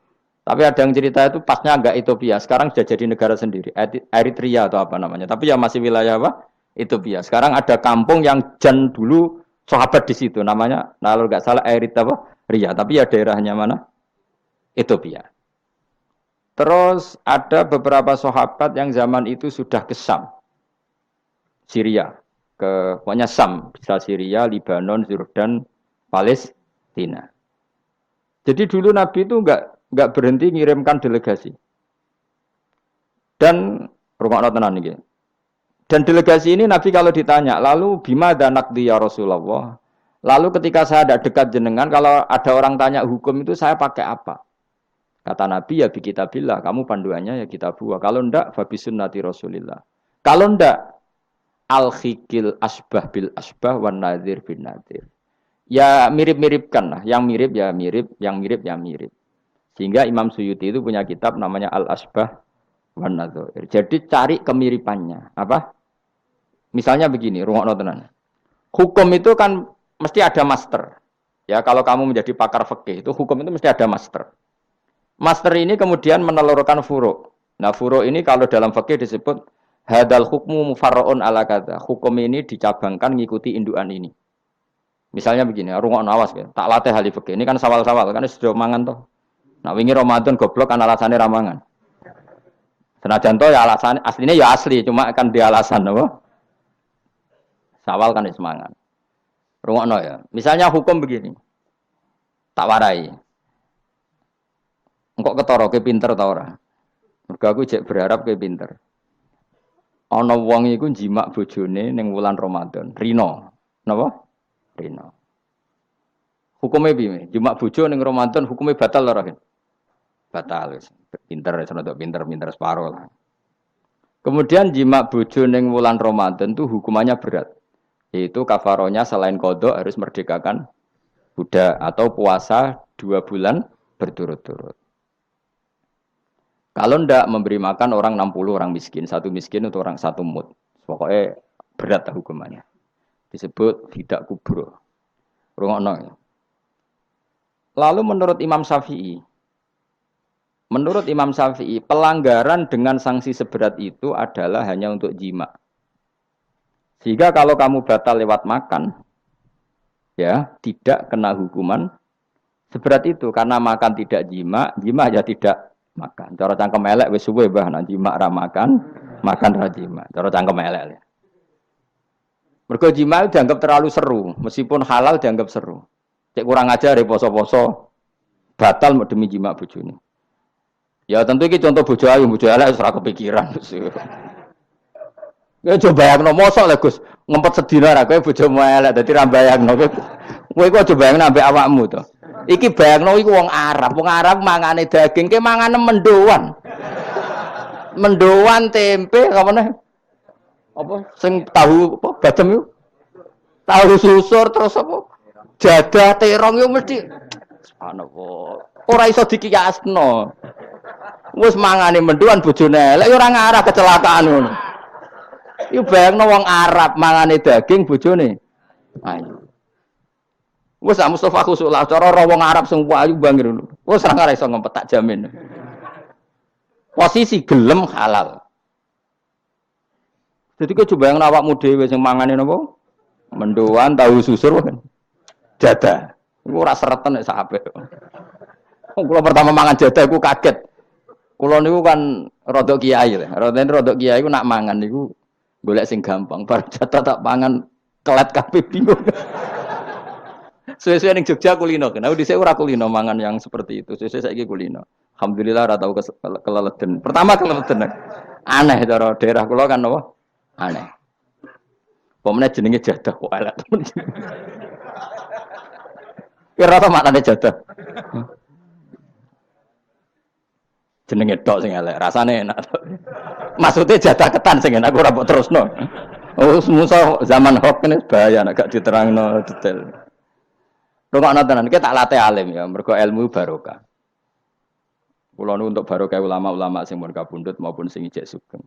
Tapi ada yang cerita itu pasnya enggak Ethiopia, sekarang sudah jadi negara sendiri, Eritrea atau apa namanya. Tapi ya masih wilayah apa? Ethiopia. Sekarang ada kampung yang jan dulu sahabat di situ, namanya, kalau enggak salah Eritrea, tapi ya daerahnya mana? Ethiopia. Terus ada beberapa sahabat yang zaman itu sudah ke Syam, Syria, pokoknya Syam, bisa Syria, Lebanon, Yordan, Palestina. Jadi dulu Nabi itu enggak berhenti ngirimkan delegasi. Dan rumah tenan iki. Dan delegasi ini Nabi kalau ditanya, lalu bima danakdi ya Rasulullah. Lalu ketika saya ada dekat jenengan, kalau ada orang tanya hukum itu saya pakai apa? Kata Nabi ya bi kitabillah, kamu panduannya ya kitabullah. Kalau ndak fa bi sunnati Rasulillah. Kalau ndak al-khikil asbah bil asbah wan nadhir bin nadhir. Ya mirip-miripkan lah, yang mirip ya mirip, yang mirip ya mirip. Sehingga Imam Suyuti itu punya kitab namanya Al-Asbah wan Nadhair. Jadi cari kemiripannya. Apa? Misalnya begini, rungokno tenan. Hukum itu kan mesti ada master. Ya, kalau kamu menjadi pakar fikih itu hukum itu mesti ada master. Master ini kemudian menelurkan furu'. Nah, furu' ini kalau dalam fikih disebut hadal hukmu mufarra'un ala kadza. Hukum ini dicabangkan ngikuti indukan ini. Misalnya begini, rungokno awas ya. Tak latih ahli fikih. Ini kan sawal-sawal kan sudah mangan toh. Nah, wingi Ramadan goblok kan alasannya ramangan. Senajan to ya alasan aslinya ya asli, cuma kan dia alasan apa? Sawal kan semangat. Rungokno ya. Misalnya hukum begini. Tak warai. Engkok ketara ke pinter ta ora? Mergo aku jek berharap ke pinter. Ana wong iku jimak bojone ning wulan Ramadan. Rino. Napa? Rino. Hukumnya piye? Jimak bojo ning Ramadan hukumnya batal ora? Batal wis. Pinter pinter separuh lah. Kemudian jima bojo ning wulan Ramadan itu hukumannya berat. Yaitu kafaronya selain qada harus merdekakan budak atau puasa 2 bulan berturut-turut. Kalau ndak memberi makan orang 60 orang miskin, satu miskin untuk orang satu mud. Pokoknya berat hukumannya. Disebut tidak kubro. Rungokno ya. Lalu menurut Imam Syafi'i, pelanggaran dengan sanksi seberat itu adalah hanya untuk jima. Sehingga kalau kamu batal lewat makan, ya tidak kena hukuman seberat itu. Karena makan tidak jima ya tidak makan. Cara cangkem elek wis suwe bah nang jima ra makan ra jima. Cara cangkem elek. Mergo jima dianggap terlalu seru, meskipun halal dianggap seru. Cek kurang ajar poso-poso batal demi jima bojone. Ya tentu ini contoh bojo ayu elek ora kepikiran. Ya coba bayangno mosok lho Gus, ngempet sedina ra kowe bojomu elek dadi ra bayangno. Kowe kok coba bayangno ambek awakmu to. Iki bayangno iku wong Arab mangane daging ke mangane mendoan. Mendoan tempe apa meneh? Apa sing tahu apa badem yo? Tahu susur terus apa? Jadah terong yo mesti subhanallah. Ora iso dikiyasno. Wis mangane menduan bojone elek ya ora ngarah kecelakaan ngono. Iku bayangno wong Arab mangane daging bojone ayu. Wis Mustafa khusuk lah cara wong Arab sing ayu bangir ngono. Wis ora ngarah iso ngempet tak jamin. Posisi gelem halal. Jadi kok coba yang awakmu dhewe sing mangane napa? Menduan tahu susur kan. Jadah. Iku ora sereten nek sahabe. Kula pertama mangan jadah iku kaget. Kula niku kan rada kiai lho. Rada kiai iku nak mangan niku golek sing gampang. Bar jatah tak pangan kelet kabeh bingung. Suwe-suwe ning Jogja kulino. Nah, dhisik ora kulino mangan yang seperti itu. Suwe-suwe saiki kulino. Alhamdulillah ora tau keleleden. Pertama keleleden. Aneh cara daerah kula kan apa? Aneh. Pomene jenenge jadah kok elek. Kira apa maknane jadah? Jenenge tok sing elek, rasane enak. Maksudnya jatah ketan sing aku ora mbok terusno. Oh, musuh zaman hoax ini bahaya nek gak diterangno detail. Rungokno tenan iki tak latih alim ya, mergo ilmu barokah. Kula nu untuk barokah ulama-ulama sing mun kapundhut maupun sing ijek sugeng.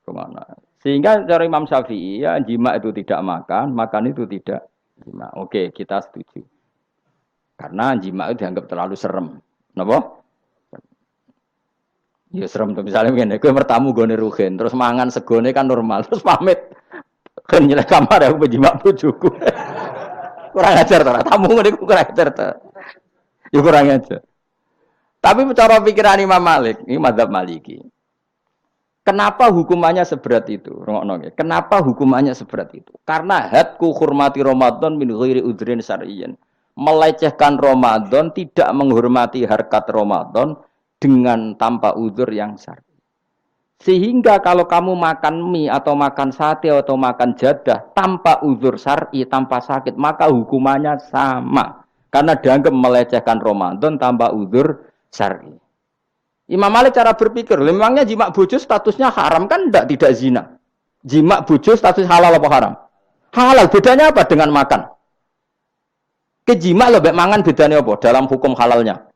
Kemana? Sehingga cara Imam Syafi'i ya jima itu tidak makan, makan itu tidak jima. Oke, kita setuju. Karena jima itu dianggap terlalu serem. Napa? Ya serem tuh misalnya begini, gue bertamu gue neruhin, terus mangan segone kan normal, terus pamit, kan nyelek kamar aku berjimak bujuku, kurang ajar tuh, tamu gue kurang ajar tuh, ya kurang ajar. Tapi cara pikiran Imam Malik, ini mazhab Maliki, kenapa hukumannya seberat itu? Kenapa hukumannya seberat itu? Karena hadku hormati Ramadan min ghairi udhrin syar'iyyan, melecehkan Ramadan, tidak menghormati harkat Ramadan dengan tanpa uzur yang syar'i. Sehingga kalau kamu makan mie atau makan sate atau makan jadah tanpa uzur syar'i, tanpa sakit, maka hukumannya sama. Karena dianggap melecehkan Ramadan tanpa uzur syar'i. Imam Malik cara berpikir, memangnya jima bojo statusnya haram kan tidak zina. Jima bojo status halal apa haram? Halal, bedanya apa dengan makan? Kejima lebih mangan bedanya apa dalam hukum halalnya?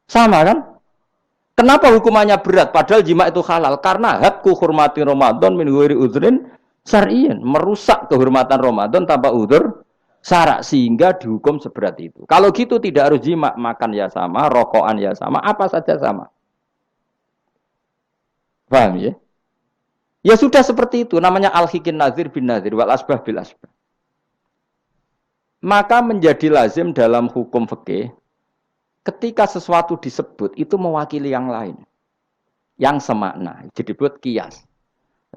Sama kan? Kenapa hukumannya berat? Padahal jima itu halal. Karena hakku hormati Ramadan min ghairi udhrin syar'iyyan. Merusak kehormatan Ramadan tanpa udhur syara' sehingga dihukum seberat itu. Kalau gitu tidak harus jima. Makan ya sama, rokokan ya sama, apa saja sama. Paham ya? Ya sudah seperti itu. Namanya al-hikin nazir bin nazir wal asbah bil asbah. Maka menjadi lazim dalam hukum fikih ketika sesuatu disebut itu mewakili yang lain, yang semakna. Jadi buat kias.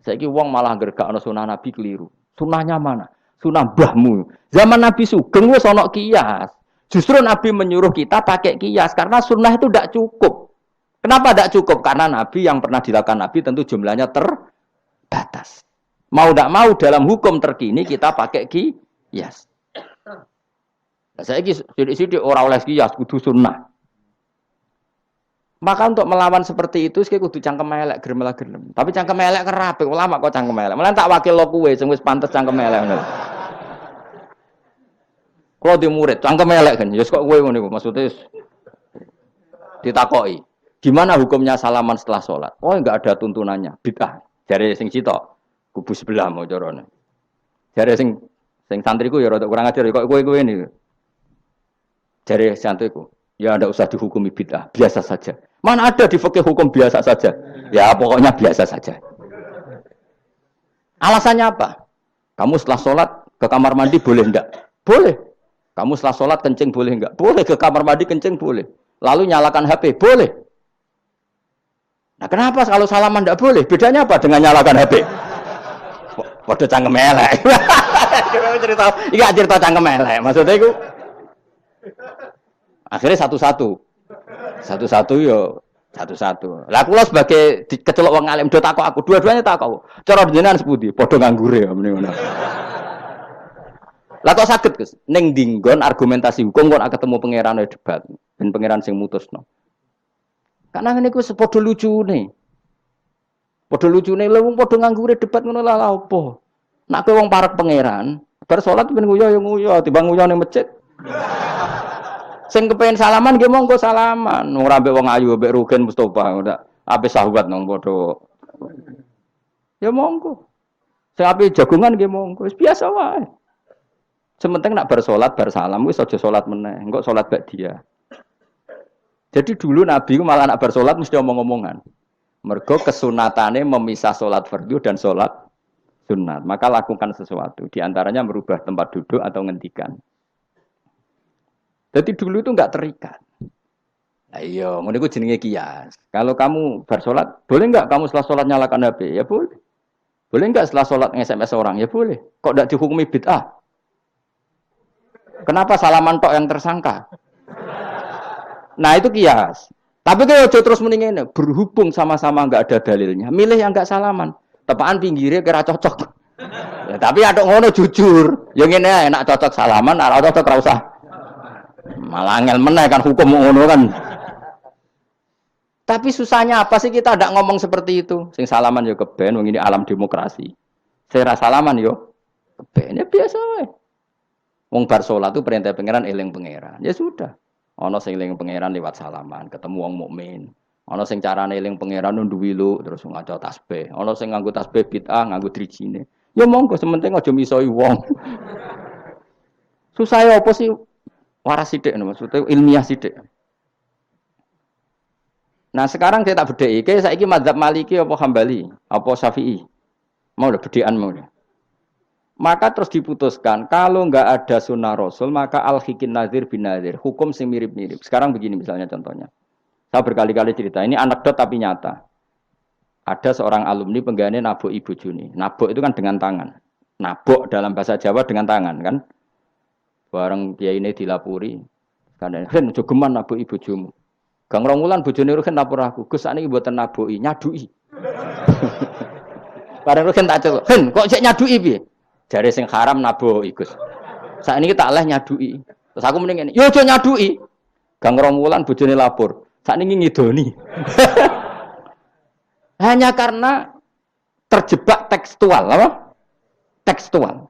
Saiki wong malah gergakno sunah Nabi keliru. Sunahnya mana? Sunah mbahmu. Zaman Nabi Sugeng wis ana kias. Justru Nabi menyuruh kita pakai kias karena sunnah itu tidak cukup. Kenapa tidak cukup? Karena Nabi yang pernah dilakukan Nabi tentu jumlahnya terbatas. Mau tidak mau dalam hukum terkini kita pakai kias. Saya sidik-sidik orang oleh kias kudu sunnah. Maka untuk melawan seperti itu saya kudu cangkem elek gerem. Tapi cangkem elek kerapik ulama kok cangkem elek. Malah tak wakil lo kuwe sing wis pantes cangkem elek ngono. Kalau di murid cangkem elek kan, ya kok kowe ngono iku maksudnya ditakoki. Gimana hukumnya salaman setelah sholat? Oh enggak ada tuntunannya, bid'ah. Jare sing sitok kubu sebelah mau carane. Jare sing santriku ya rada kurang ajar kok kowe ini. Jare santriku, ya ndak usah dihukumi bid'ah, biasa saja. Mana ada di fikih hukum biasa saja? Ya pokoknya biasa saja. Alasannya apa? Kamu setelah sholat ke kamar mandi boleh enggak? Boleh. Kamu setelah sholat kencing boleh enggak? Boleh. Ke kamar mandi kencing boleh. Lalu nyalakan HP boleh. Nah kenapa kalau salaman enggak boleh? Bedanya apa dengan nyalakan HP? Waduh cangkem elek. Cerita cangkem elek. Maksudnya itu akhirnya satu-satu yo satu-satu. Lah kula sebagai kecelok wong alim do takok aku, dua-duanya takok. Cara jenengan sepundi? Padha nganggure ya mrene ngono. Lah kok saged Gus ning dinggon argumentasi hukum kok ketemu pangeran debat ben pangeran sing mutusno. Karena ngene ku sepadha lucune. Padha lucune lha wong padha nganggure debat ngono lah apa? Nek kowe wong parek pangeran, bar salat ben nguyu ya nguyu, timbang nguyu ning masjid. Sing kepengin salaman nggih monggo salaman. Ora mbek wong ayu mbek Rugen Mustofa ndak ape sahabat nang padha. Ya monggo. Sing ape jagongan nggih monggo. Wis biasa wae. Sementing nak bar salat bar salam wis aja salat meneh. Engko salat bak dia. Jadi dulu Nabi ku malah nak bar salat mesti omong-omongan. Mergo kesunatane memisah salat fardu dan salat sunat. Maka lakukan sesuatu. Di antaranya merubah tempat duduk atau ngendikan. Jadi dulu itu enggak terikat. Ayo, ngono iku jenenge kias. Kalau kamu bersolat, boleh enggak kamu setelah solat nyalakan HP? Ya boleh. Boleh enggak setelah solat nge-SMS orang? Ya boleh. Kok enggak dihukumi bid'ah? Kenapa salaman tok yang tersangka? Nah, itu kias. Tapi kalau terus mendingin berhubung sama-sama enggak ada dalilnya, milih yang enggak salaman. Tepaan pinggirnya kira cocok. Ya, tapi ada ngono jujur. Yang ini enak cocok salaman, ora cocok ora usah. Malah angel meneh kan hukum ngono kan. Tapi susahnya apa sih kita tidak ngomong seperti itu? Sing salaman yo keben, wong ini alam demokrasi. Saya salaman yo keben ya biasa wae. Wong bar salat itu perintah pangeran eling pangeran. Ya sudah. Ana sing eling pangeran lewat salaman, ketemu wong mukmin. Ana sing carane eling pangeran nduwi lu terus ngaca tasbih. Ana sing nganggo tasbih bid'ah, nganggo drijine. Ya monggo sementing aja misoi wong. Susah ya apa sih? Waras sithik maksudnya ilmiah sithik. Nah sekarang saya tak bedai, kayak saya ini mazhab Maliki apa Hambali, apa Syafi'i, mau udah bedean mau udah. Maka terus diputuskan kalau nggak ada sunnah Rasul maka al-hikin nazir bin nazir, hukum sing mirip-mirip. Sekarang begini misalnya contohnya, saya berkali-kali cerita, ini anekdot tapi nyata. Ada seorang alumni penggaweane nabok ibu Juni, nabok itu kan dengan tangan, nabok dalam bahasa Jawa dengan tangan kan. Bareng kiai ini dilapuri, karena kan jogeman nabok ibu Jumu. Gang Rongulan bojone Ruhin lapor aku, Gus sakniki mboten naboki, nyaduki. Bareng Ruhin tak celuk, "Hen, kok cek nyaduki piye?" Jare sing haram naboki, Gus. Sakniki tak leh nyaduki. Terus aku mending ngene, "Yo aja nyaduki." Gang Rongulan bojone lapor, sakniki ngidoni. Hanya karena terjebak tekstual, apa? Tekstual.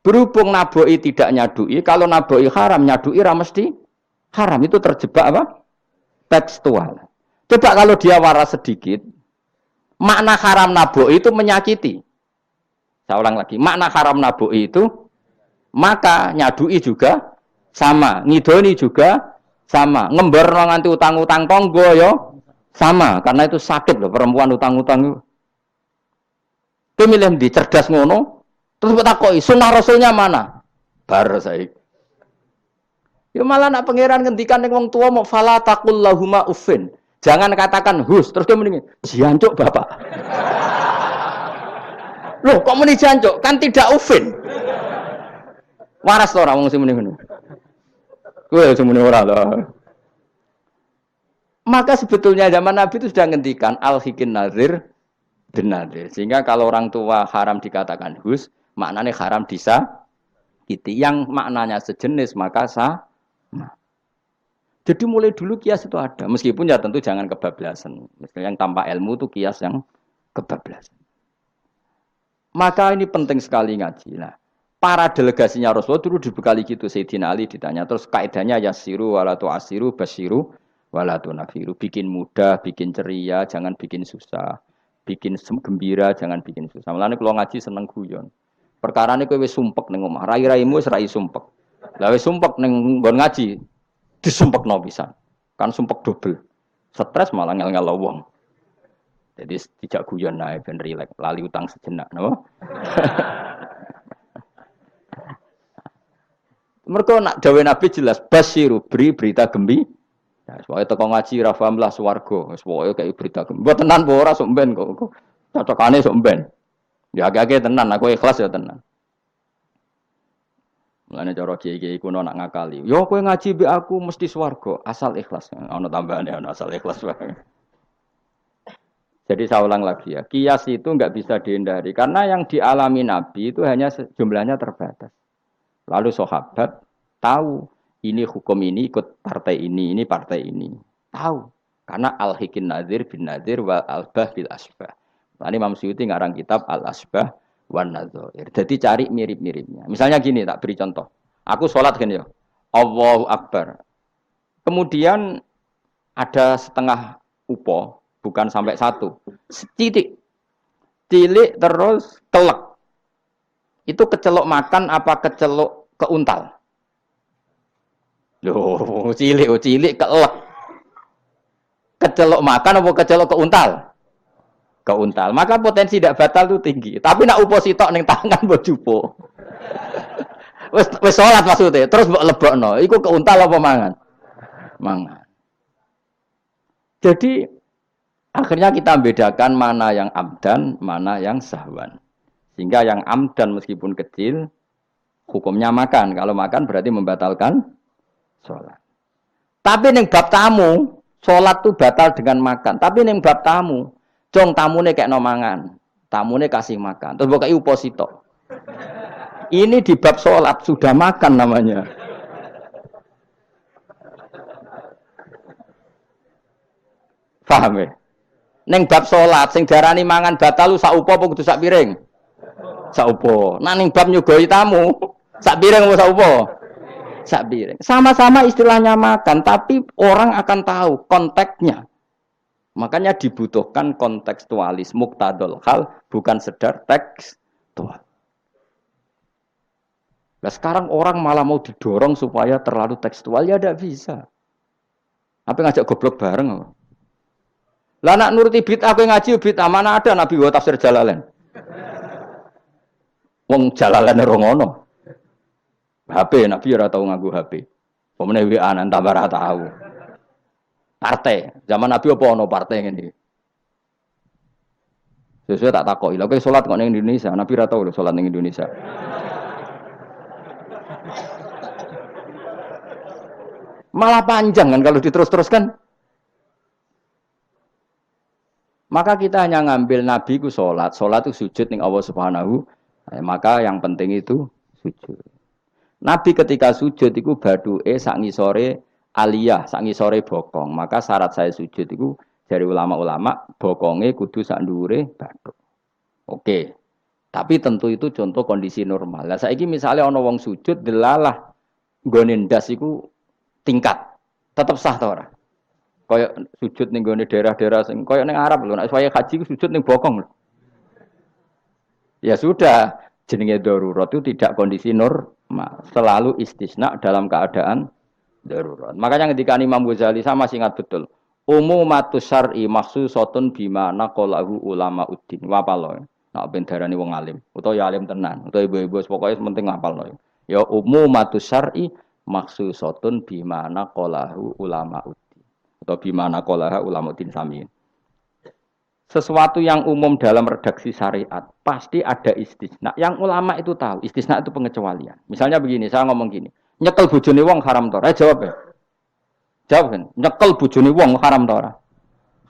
Berhubung naboki tidak nyaduki, kalau naboki haram, nyaduki ra mesti haram, itu terjebak apa? Tekstual. Coba kalau dia waras sedikit, makna haram naboi itu menyakiti. Saya ulang lagi, makna haram naboi itu maka nyadui juga sama, ngidoni juga sama, ngember nganti utang-utang tonggo yo sama, karena itu sakit loh perempuan utang-utang. Pemilih di cerdas ngono, terus bertakoi sunnah rasulnya mana? Bar saya. Ya malah nak pangeran ngendikan ning wong tua mau fala taqul lahuma uffin. Jangan katakan hus, terus dia mendingin jancuk Bapak. Loh, kok muni jancuk? Kan tidak uffin. Waras to ora wong sing muni ngono. Kowe sing muni ora lho. Maka sebetulnya zaman Nabi itu sudah ngendikan al-hikin nazir bin nazir. Sehingga kalau orang tua haram dikatakan hus, maknanya haram disakiti. Yang maknanya sejenis maka sah. Nah, jadi mulai dulu kias itu ada, meskipun ya tentu jangan kebablasan. Misalnya yang tanpa ilmu itu kias yang kebablasan. Maka ini penting sekali ngaji. Nah, para delegasinya Rasulullah dulu dibekali gitu. Sayyidina Ali ditanya, terus kaidahnya yasiru walatu asiru basiru walatu nafiru. Bikin mudah, bikin ceria, jangan bikin susah. Bikin gembira, jangan bikin susah. Malah kalau ngaji seneng guyon. Perkara ini kowe wis sumpek ning omah, rai-raimu wis rai sumpek. Lah wis sumpek ning nggon ngaji disumpekno pisan. Kan sumpek dobel. Stres malah ngel-ngel wong. Jadi tidak guyon nae ben rileks, lali utang sejenak, napa? Mergo nak dawuh Nabi jelas basyiru beri berita gembira. Ya pokoke teko ngaji ra paham lah swarga, wis pokoke kayak berita gembira. Mbok tenan apa ora sok mben kok. Cocokane sok mben. Ya agak-agak tenan, aku ikhlas ya tenan. Mulane cara kiai-kiai kuno nak ngakali. Yo kowe ngaji mbek aku mesti swarga, asal ikhlas. Ana tambahane ana asal ikhlas wae. Jadi saya ulang lagi ya, kias itu enggak bisa dihindari karena yang dialami Nabi itu hanya jumlahnya terbatas. Lalu sahabat tahu ini hukum ini ikut partai ini partai ini. Tahu karena al-hikin nazir bin nazir wal albah bil asbah. Tadi Imam Suyuti ngarang kitab al-asbah wan nadzair. Jadi cari mirip-miripnya. Misalnya gini, tak beri contoh. Aku sholat kan ya. Allahu Akbar. Kemudian ada setengah upo, bukan sampai satu. Titik. Cilik terus kelek. Itu kecelok makan apa kecelok keuntal? Loh, cilik kelek. Kecelok makan apa kecelok keuntal? Keuntal. Maka potensi tidak batal itu tinggi. Tapi nak upo sitok ning tangan mbok jupo. Wis salat maksudnya. Terus mbok lebokno. Iku keuntal apa mangan? Mangan. Jadi akhirnya kita bedakan mana yang amdan, mana yang sahwan. Sehingga yang amdan meskipun kecil hukumnya makan. Kalau makan berarti membatalkan salat. Tapi ning bab tamu, salat tuh batal dengan makan. Tapi ning bab tamu Jong tamune kayak nomangan, tamune kasih makan. Terus bukai uposito. Ini di bab sholat sudah makan namanya. Paham ya? Neng bab salat sing diarani mangan batal sak upo apa kudu sak piring? Sak upo. Nah ning bab nyugoi tamu, sak piring apa sak upo? Sak piring. Sama-sama istilahnya makan, tapi orang akan tahu konteksnya. Makanya dibutuhkan kontekstualis muktadul hal, bukan sekedar tekstual. Nah sekarang orang malah mau didorong supaya terlalu tekstual, ya tidak bisa. Apa ngajak goblok bareng? Lah nak nuruti bid'ah kowe ngaji bid'ah, mana ada Nabi wa tafsir Jalalain. Wong Jalalain ora ngono. HP Nabi ora tau nganggo HP. Pemene WA nang tambah ora tau. Partai, zaman Nabi apa ono partai ngene iki. Sesuai tak takoki. Lha kowe salat kok ning Indonesia, Nabi ora tau lho salat ning Indonesia. Malah panjang kan kalau diterus-teruskan. Maka kita hanya ngambil Nabi ku sholat itu sujud ning Allah Subhanahu. Maka yang penting itu sujud. Nabi ketika sujud itu baduke sak ngisore aliyah, sak ngisore bokong. Maka syarat saya sujud itu dari ulama-ulama bokonge kudu sak ndhuure bathuk. Oke. Tapi tentu itu contoh kondisi normal. Lah saiki misalnya ana wong sujud delalah nggone ndas iku tingkat. Tetap sah ta ora? Kaya sujud ning gone daerah-daerah sing kaya ning Arab lho, nek saya haji sujud ning bokong lho. Ya sudah, jenenge darurat itu tidak kondisi normal, selalu istisna dalam keadaan darurat. Makanya ketika Imam Ghazali saya masih ingat betul. Umumatus syar'i makhsusatun bima naqalahu ulama uddin. Wapalo. Nek ben darani wong alim, utawa ya alim tenan, utawa ibu-ibu pokoke penting ngapalno. Ya umumatus syar'i makhsusatun bima naqalahu ulama uddin. Atau bimana qolaha ulamaudin samiin. Sesuatu yang umum dalam redaksi syariat pasti ada istisna. Yang ulama itu tahu, istisna itu pengecualian. Misalnya begini, saya ngomong gini, nyekel bojone wong haram ta ora? Jawab ya. Jawab kan, nyekel bojone wong haram ta ora?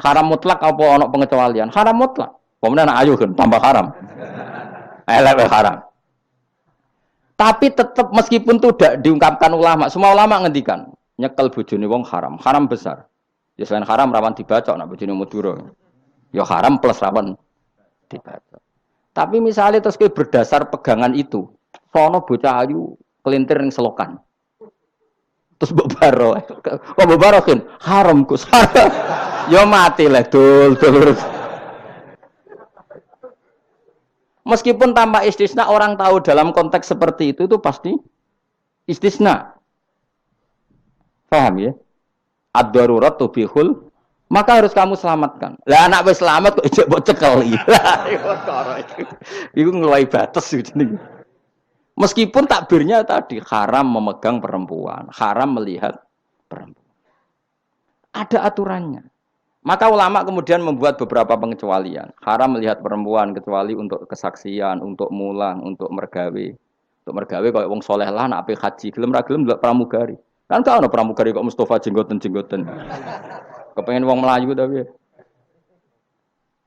Haram mutlak apa ana pengecualian? Haram mutlak. Pemenang ayu kan tambah haram. Elek haram. Tapi tetap meskipun itu tidak diungkapkan ulama, semua ulama ngendikan nyekel bojone wong haram, haram besar. Ya selain haram rawan dibacok nak bojone Madura. Ya haram plus rawan dibacok. Tapi misalnya terus berdasar pegangan itu, sono bocah ayu kelintir ning selokan. Terus mbok baro. Kok mbok baro kan haram Gus. Ya mati lah dul. Meskipun tanpa istisna orang tahu dalam konteks seperti itu pasti istisna. Paham ya? Ad-darurat tubihul, maka harus kamu selamatkan. Lah anak wis selamat kok ijek mbok cekel iki. Iku ngeluai batas gitu. Meskipun takbirnya tadi haram memegang perempuan, haram melihat perempuan. Ada aturannya. Maka ulama kemudian membuat beberapa pengecualian. Haram melihat perempuan kecuali untuk kesaksian, untuk mulang, untuk mergawe. Untuk mergawe kaya wong saleh lah nek ape haji, gelem ra gelem ndelok pramugari. Kan gak ono pramugari kok Mustafa jenggoten-jenggoten. Kepengen wong Melayu tapi.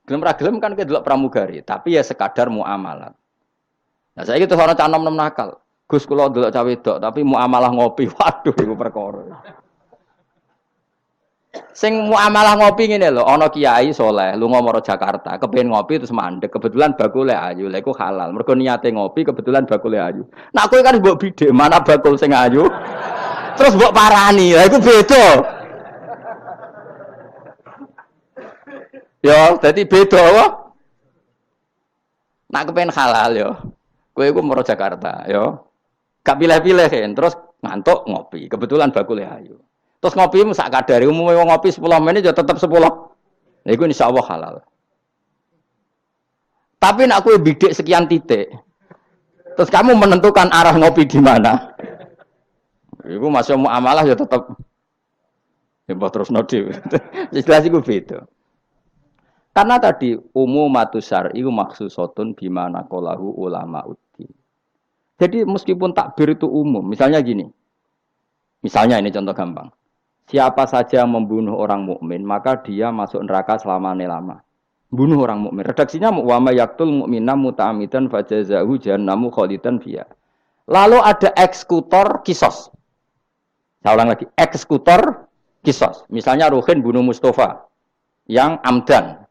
Gelem ra gelem kan ke delok pramugari, tapi ya sekadar muamalah. Nah saiki terus ana cah nom-nom nakal. Gus kula delok cah wedok tapi muamalah ngopi. Waduh iku perkara. Sing muamalah ngopi ngene lho, ana kiai saleh lunga maro Jakarta, kepengin ngopi terus mandek, kebetulan bakule ayu. Lha iku halal. Mergo niate ngopi kebetulan bakule ayu. Nak kowe kan mbok bidhe, mana bakul sing ayu? Terus mbok parani, lha iku beda. Ya, dadi beda apa? Nak kepen halal ya. Kowe iku maro Jakarta, ya. Gak pilih-pilih kan, terus ngantuk ngopi. Kebetulan bakule ayu. Terus ngopi sak kadare, umume wong ngopi 10 menit ya tetep 10. Lha iku insyaallah halal. Tapi nak kowe bidik sekian titik. Terus kamu menentukan arah ngopi di mana? Iku masuk muamalah ya tetap ya terus nodi. Jelas iku beda. Karena tadi umumatus syar'i makhsusatun bima naqalahu ulama uddin. Jadi meskipun takbir itu umum, misalnya gini. Misalnya ini contoh gampang. Siapa saja yang membunuh orang mukmin, maka dia masuk neraka selama-lama. Bunuh orang mukmin. Redaksinya wa may yaqtul mu'mina muta'ammidan fajazahu jahannamu khalidan fiha. Lalu ada eksekutor kisos. Saya ulang lagi, eksekutor kisos. Misalnya Ruhin bunuh Mustafa. yang amdan.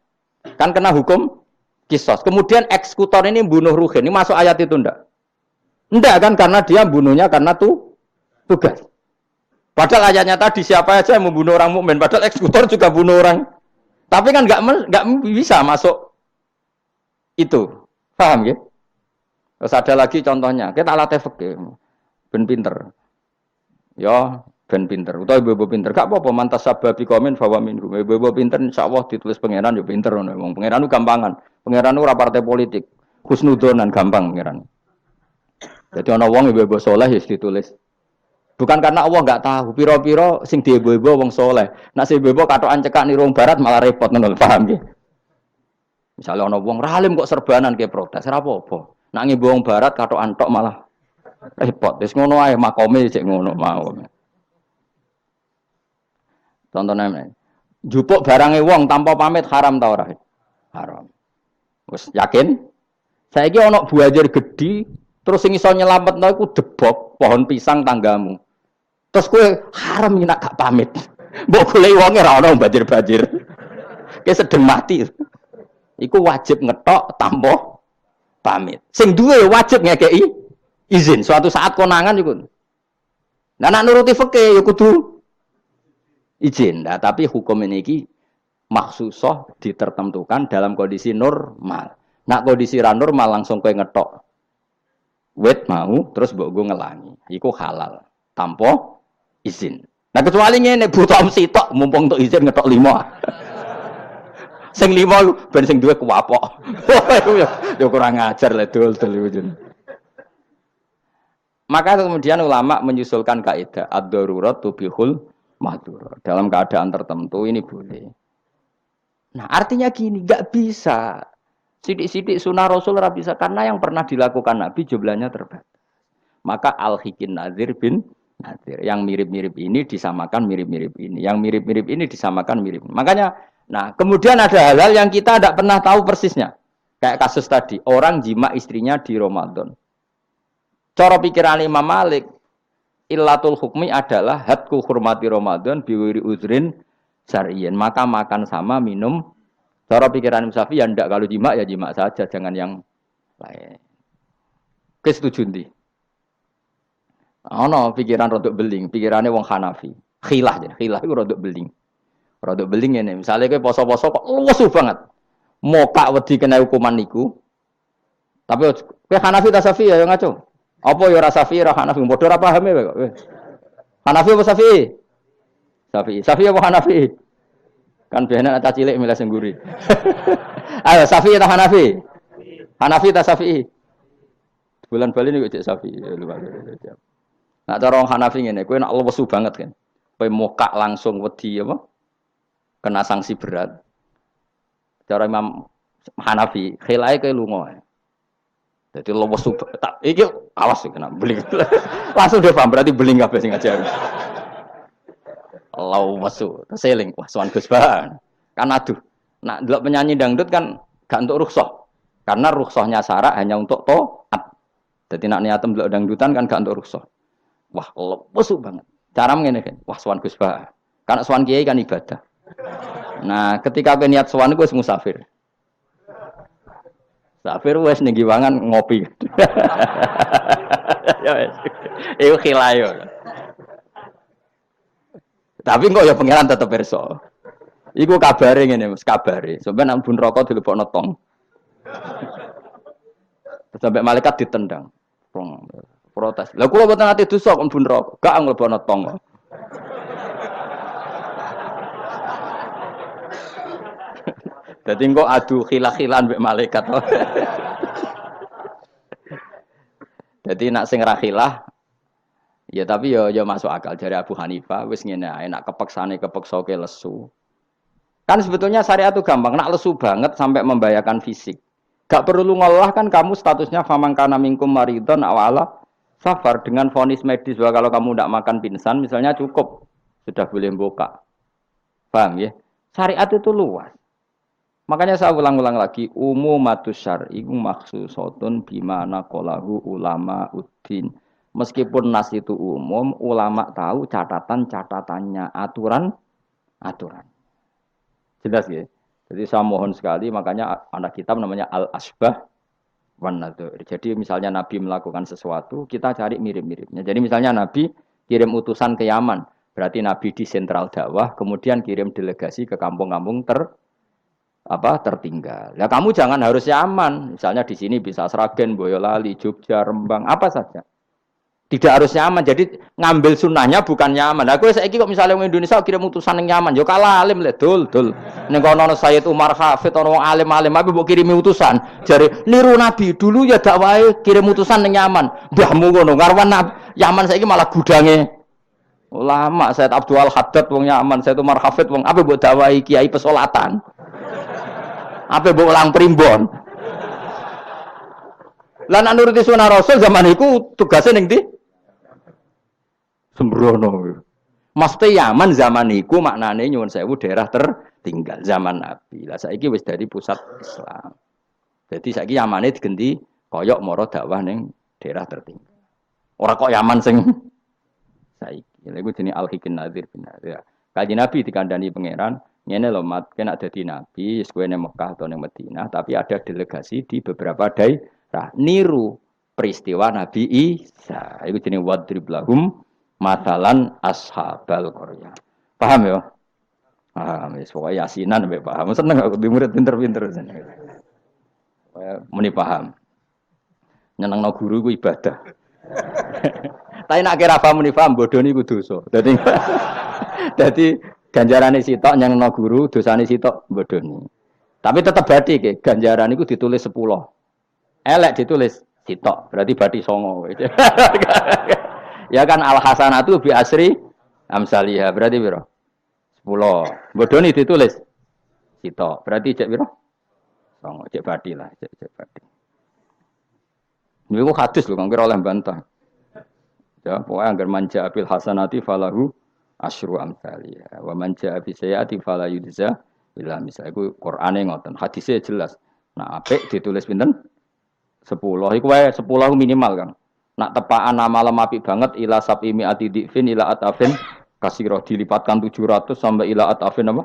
Kan kena hukum kisos. Kemudian eksekutor ini bunuh Ruhin. Ini masuk ayat itu enggak? Enggak kan karena dia bunuhnya karena tugas. Padahal ayatnya tadi siapa aja yang membunuh orang mukmin, padahal eksekutor juga bunuh orang. Tapi kan enggak bisa masuk itu. Paham ya? Terus ada lagi contohnya, kita latih fikih. Ben pinter. Ya, ben pinter. Utawa ibu pinter. Gak apa-apa mantas sababi komen bahwa minhu. Ibu pinter insyaallah ditulis pangeran yo pinter ngono. Wong pangeran ku gampangan. Pangeran ora partai politik. Husnudonan gampang pangeran. Jadi ana wong ibu saleh wis ditulis. Bukan karena Allah enggak tahu, pira-pira sing diibu-ibu wong saleh. Nek sing ibu katokan cekak niru wong barat malah repot ngono, paham nggih? Misalnya ana wong ralim kok serbanan ke protes, ora apa-apa. Nek ngibu wong barat katokan tok malah repot. Wis ngono ae makome cek ngono mau. Contohnya, jupuk barange wong tanpa pamit haram ta ora? Haram. Wis yakin? Saiki ana buajar gedhi terus sing iso nyelametno iku debok pohon pisang tanggamu. Terus kowe haram nek gak pamit. Mbok goleki wonge ora ana banjir-banjir. Ki sedeng mati. Iku wajib ngetok tanpa pamit. Sing duwe wajib ngekeki izin. Suatu saat konangan iku. Nah nek nuruti fikih ya kudu izin. Nah, tapi hukum ini maksusah ditertentukan dalam kondisi normal. Nak kondisi ra normal langsung kowe ngetok. Wet mau terus mbok go ngelangi. Iku halal tanpa izin. Nah kecuali ngene buta sitok mumpung untuk izin ngetok 5. Sing 5 ben sing duwe kuwapok. Ya kurang ajar le dol-dol. Maka kemudian ulama menyusulkan kaidah ad-darurat tubihul mahdzur. Dalam keadaan tertentu ini boleh. Nah, artinya gini, enggak bisa. Sidik-sidik sunnah Rasul ora bisa karena yang pernah dilakukan Nabi jumlahnya terbatas. Maka al-hikin nazir bin nazir. Yang mirip-mirip ini disamakan mirip-mirip ini. Yang mirip-mirip ini disamakan mirip. Makanya, nah kemudian ada hal-hal yang kita tidak pernah tahu persisnya. Kayak kasus tadi, orang jima istrinya di Ramadan. Cara pikiran Imam Malik, illatul hukmi adalah hadku hurmati Ramadan biwiri uzrin syar'iyyin. Maka makan sama minum. Cara pikiran Imam Syafi'i ya ndak, kalau jima ya jima saja, jangan yang lain. Kesetuju ndi? Ono pikiran rodok beling, pikirannya wong Hanafi. Khilah iku rodok beling. Rodok beling ngene, misale kowe poso-poso kok lesu banget. Mokak wedi kena hukuman niku. Tapi kowe Hanafi ta Syafi'i ya ngaco. Apa ya ora Syafi'i ora Hanafi, padha ora paham ya kok. Hanafi apa Syafi'i? Syafi'i apa Hanafi? Kan biasanya anak cilik milih sengguri. Ayo Syafi'i atau Hanafi? Hanafi atau Syafi'i? Bulan Bali ini cek Syafi'i. Nah cara orang Hanafi ini, kowe nak lesu banget kan. Kowe mokak langsung wedi apa? Kena sanksi berat. Cara Imam Hanafi, khilai kowe lunga. Jadi lesu tak iki awas kena beling. Langsung dia paham berarti beling kabeh sing ngajar. Lau wasu, terseling, wah suan Gus Bahan. Kan aduh, nak delok penyanyi dangdut kan gak untuk rukhsah. Karena rukhsahnya syarak hanya untuk taat. Jadi nak niatem delok dangdutan kan gak untuk rukhsah. Wah, lesu banget. Cara ngene kan, wah suan Gus Bahan. Karena suan kiai kan ibadah. Nah, ketika kowe niat suan iku wis musafir. Musafir wis ning giwangan ngopi. Ya wis. Iku khilayo. Tapi kok ya pangeran tetep pirsa. Iku kabare ngene, Mas, kabare. Sampeyan nang bun rokok dilebokno tong. Sampai malaikat ditendang. Protes. Lah kula mboten ate dosa kok bun rokok, gak nglebokno tong. Dadi kok adu khilah-khilan mbek malaikat. Dadi nak sing ra khilah ya tapi ya masuk akal dari Abu Hanifah wis ngene ae nak kepeksane kepeksa ke lesu. Kan sebetulnya syariat itu gampang, nak lesu banget sampai membahayakan fisik. Gak perlu ngolah kan kamu statusnya famangkana minkum maridon awala safar dengan vonis medis bahwa kalau kamu tidak makan pingsan misalnya cukup sudah boleh buka. Paham ya? Syariat itu luas. Makanya saya ulang-ulang lagi umumatus syar'i maksusatun bimana qalahu ulama uddin. Meskipun nas itu umum, ulama tahu catatan-catatannya, aturan. Jelas ya. Jadi saya mohon sekali, makanya anak kitab namanya Al-Asbah wan Nadhir. Jadi misalnya Nabi melakukan sesuatu, kita cari mirip-miripnya. Jadi misalnya Nabi kirim utusan ke Yaman, berarti Nabi di sentral dakwah, kemudian kirim delegasi ke kampung-kampung tertinggal. Ya kamu jangan harus Yaman. Misalnya di sini bisa Sragen, Boyolali, Jogja, Rembang, apa saja. Tidak harus nyaman. Jadi ngambil sunnahnya bukan nyaman. Aku saiki kok misalnya orang Indonesia kirim utusan yang nyaman, yo kalah alim le dul. Ning kono Sayyid Umar Hafid ono alim-alim tapi mbok kirimi utusan. Jare niru Nabi dulu ya dakwahe kirim utusan yang nyaman. Mbahmu ngono ngarwan Yaman saiki malah gudange ulama. Sayyid Abdul Haddad wong Yaman, Sayyid Umar Hafid wong apa mbok dakwahi kiai pesolatan. Apa mbok ulang primbon. Lan nuruti sunah Rasul zaman iku tugasnya ning ndi? Sembrono. Maksudnya Yaman zaman itu maknanya nyuwun sewu daerah tertinggal zaman Nabi. Lah saiki wis dari pusat Islam. Jadi saiki Yamane digenti koyok moro dakwah ning daerah tertinggal. Ora kok Yaman sing saiki. Lha iku jenenge Al-Hikin Nadir bin Nadir. Kanjeng Nabi dikandani pangeran, ngene lho mat, kena dadi nabi, wis kowe ning Mekah atau ning Madinah, tapi ada delegasi di beberapa daerah niru peristiwa Nabi Isa. Iku jenenge wadrib lahum masalan ashabal Qaryah. Paham ya? Paham, pokoknya yasinan sampai paham. Seneng aku di murid pinter-pinter. Muni paham. Nyenengno guru ku ibadah. Tapi nak kira paham muni paham bodoh niku dosa. Dadi ganjarane sitok nyenengno guru, dosane sitok bodoni. Tapi tetap batik ke ganjaran iku ditulis 10. Elek ditulis sitok, berarti batik 9. Ya kan al hasanatu bi asri amsalihah berarti piro? 10. Bodoni ditulis sitok. Berarti cek piro? 9. Cek badi lah, cek badi. Niku hadis lho kang kira oleh bantah. Ya, pokoke anggar manja bil hasanati falahu asyru amsalihah. Wa manja bi sayyiati fala yujza illa misal. Iku Qur'ane ngoten. Hadise jelas. Nah, apik ditulis pinten? 10. Iku wae 10 minimal, Kang. Nak tepaan malam apik banget ila sabimi atidifin ila atafin kasiro dilipatkan 700 sampai ila atafin apa?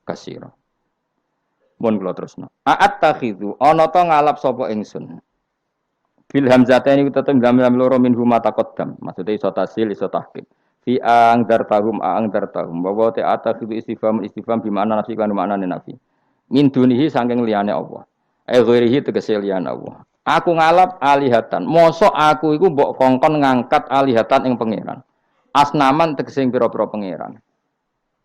Kasiro. Mun kula terusno. A'at takhidu ana ta ngalap sapa ingsun. Bil hamzataini tetep gambar loro min huma taqaddam. Maksude iso tasil iso tahqiq. Fi ang dartahum wa ta atakhidu istifham bi makna nafi kan maknane nafi. Min dunihi saking liyane Allah. Ghairihi tegese liyane Allah. Aku ngalap alihatan. Mosok aku iku mbok kongkon ngangkat alihatan ing pangeran. Asnaman tegese pira-pira pangeran.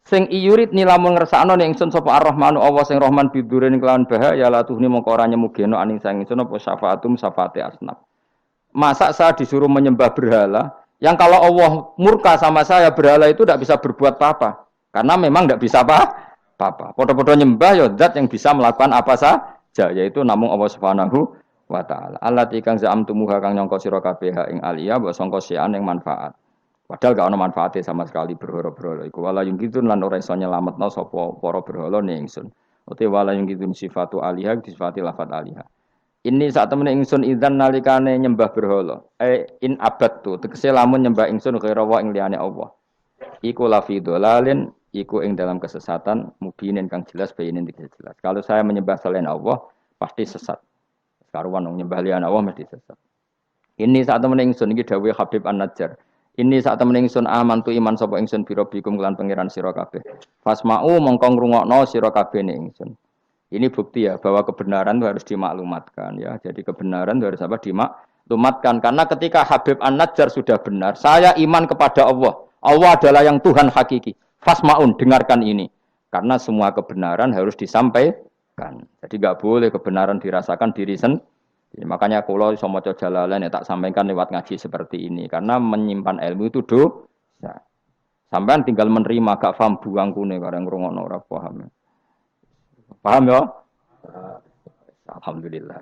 Sing iyurit nilamun ngersakno ning ingsun sapa Ar-Rahmanu Allah sing Rahman bidurin kelawan bahaya la tuhni mongko ora nyemugeno aning sang ingsun apa syafaatum syafaate asnaf. Masa saya disuruh menyembah berhala yang kalau Allah murka sama saya berhala itu tidak bisa berbuat apa-apa. Karena memang tidak bisa apa-apa. Podo-podo nyembah ya zat yang bisa melakukan apa saja yaitu namung Allah Subhanahu wa ta'ala. Allati kang za'amtumuha kang nyangka sira kabeh ing aliyah mbok sangka sian ing manfaat. Padahal gak ono manfaate sama sekali berhala-berhala iku wala yung kitun lan ora iso nyelametno sapa para berhala ning ingsun. Uti wala yung kitun sifatu alihah disifati lafat alihah. Ini saat temen ingsun idzan nalikane nyembah berhala. In abadtu tegese lamun nyembah ingsun kira wa ing liyane Allah. Iku lafi dolalin iku ing dalam kesesatan mubinin kang jelas bayinin jelas. Kalau saya menyembah selain Allah pasti sesat. Karuan wong nyembah liyane Allah mesti sesat. Ini saat temen ingsun iki dawuh Habib An-Najjar. Ini saat temen ingsun amantu iman sapa ingsun biro bikum kelan pangeran sira kabeh. Fasma'u mongko ngrungokno sira kabeh ning ingsun. Ini bukti ya bahwa kebenaran itu harus dimaklumatkan ya. Jadi kebenaran itu harus apa? Dimaklumatkan karena ketika Habib An-Najjar sudah benar, saya iman kepada Allah. Allah adalah yang Tuhan hakiki. Fasma'un dengarkan ini. Karena semua kebenaran harus disampaikan. Jadi enggak boleh kebenaran dirasakan diri sendiri. Makanya kalau iso maca Jalalain tak sampaikan lewat ngaji seperti ini karena menyimpan ilmu itu dosa. Sampean tinggal menerima gak paham buang kune kareng ngrungokno ora paham. Paham ya? Alhamdulillah.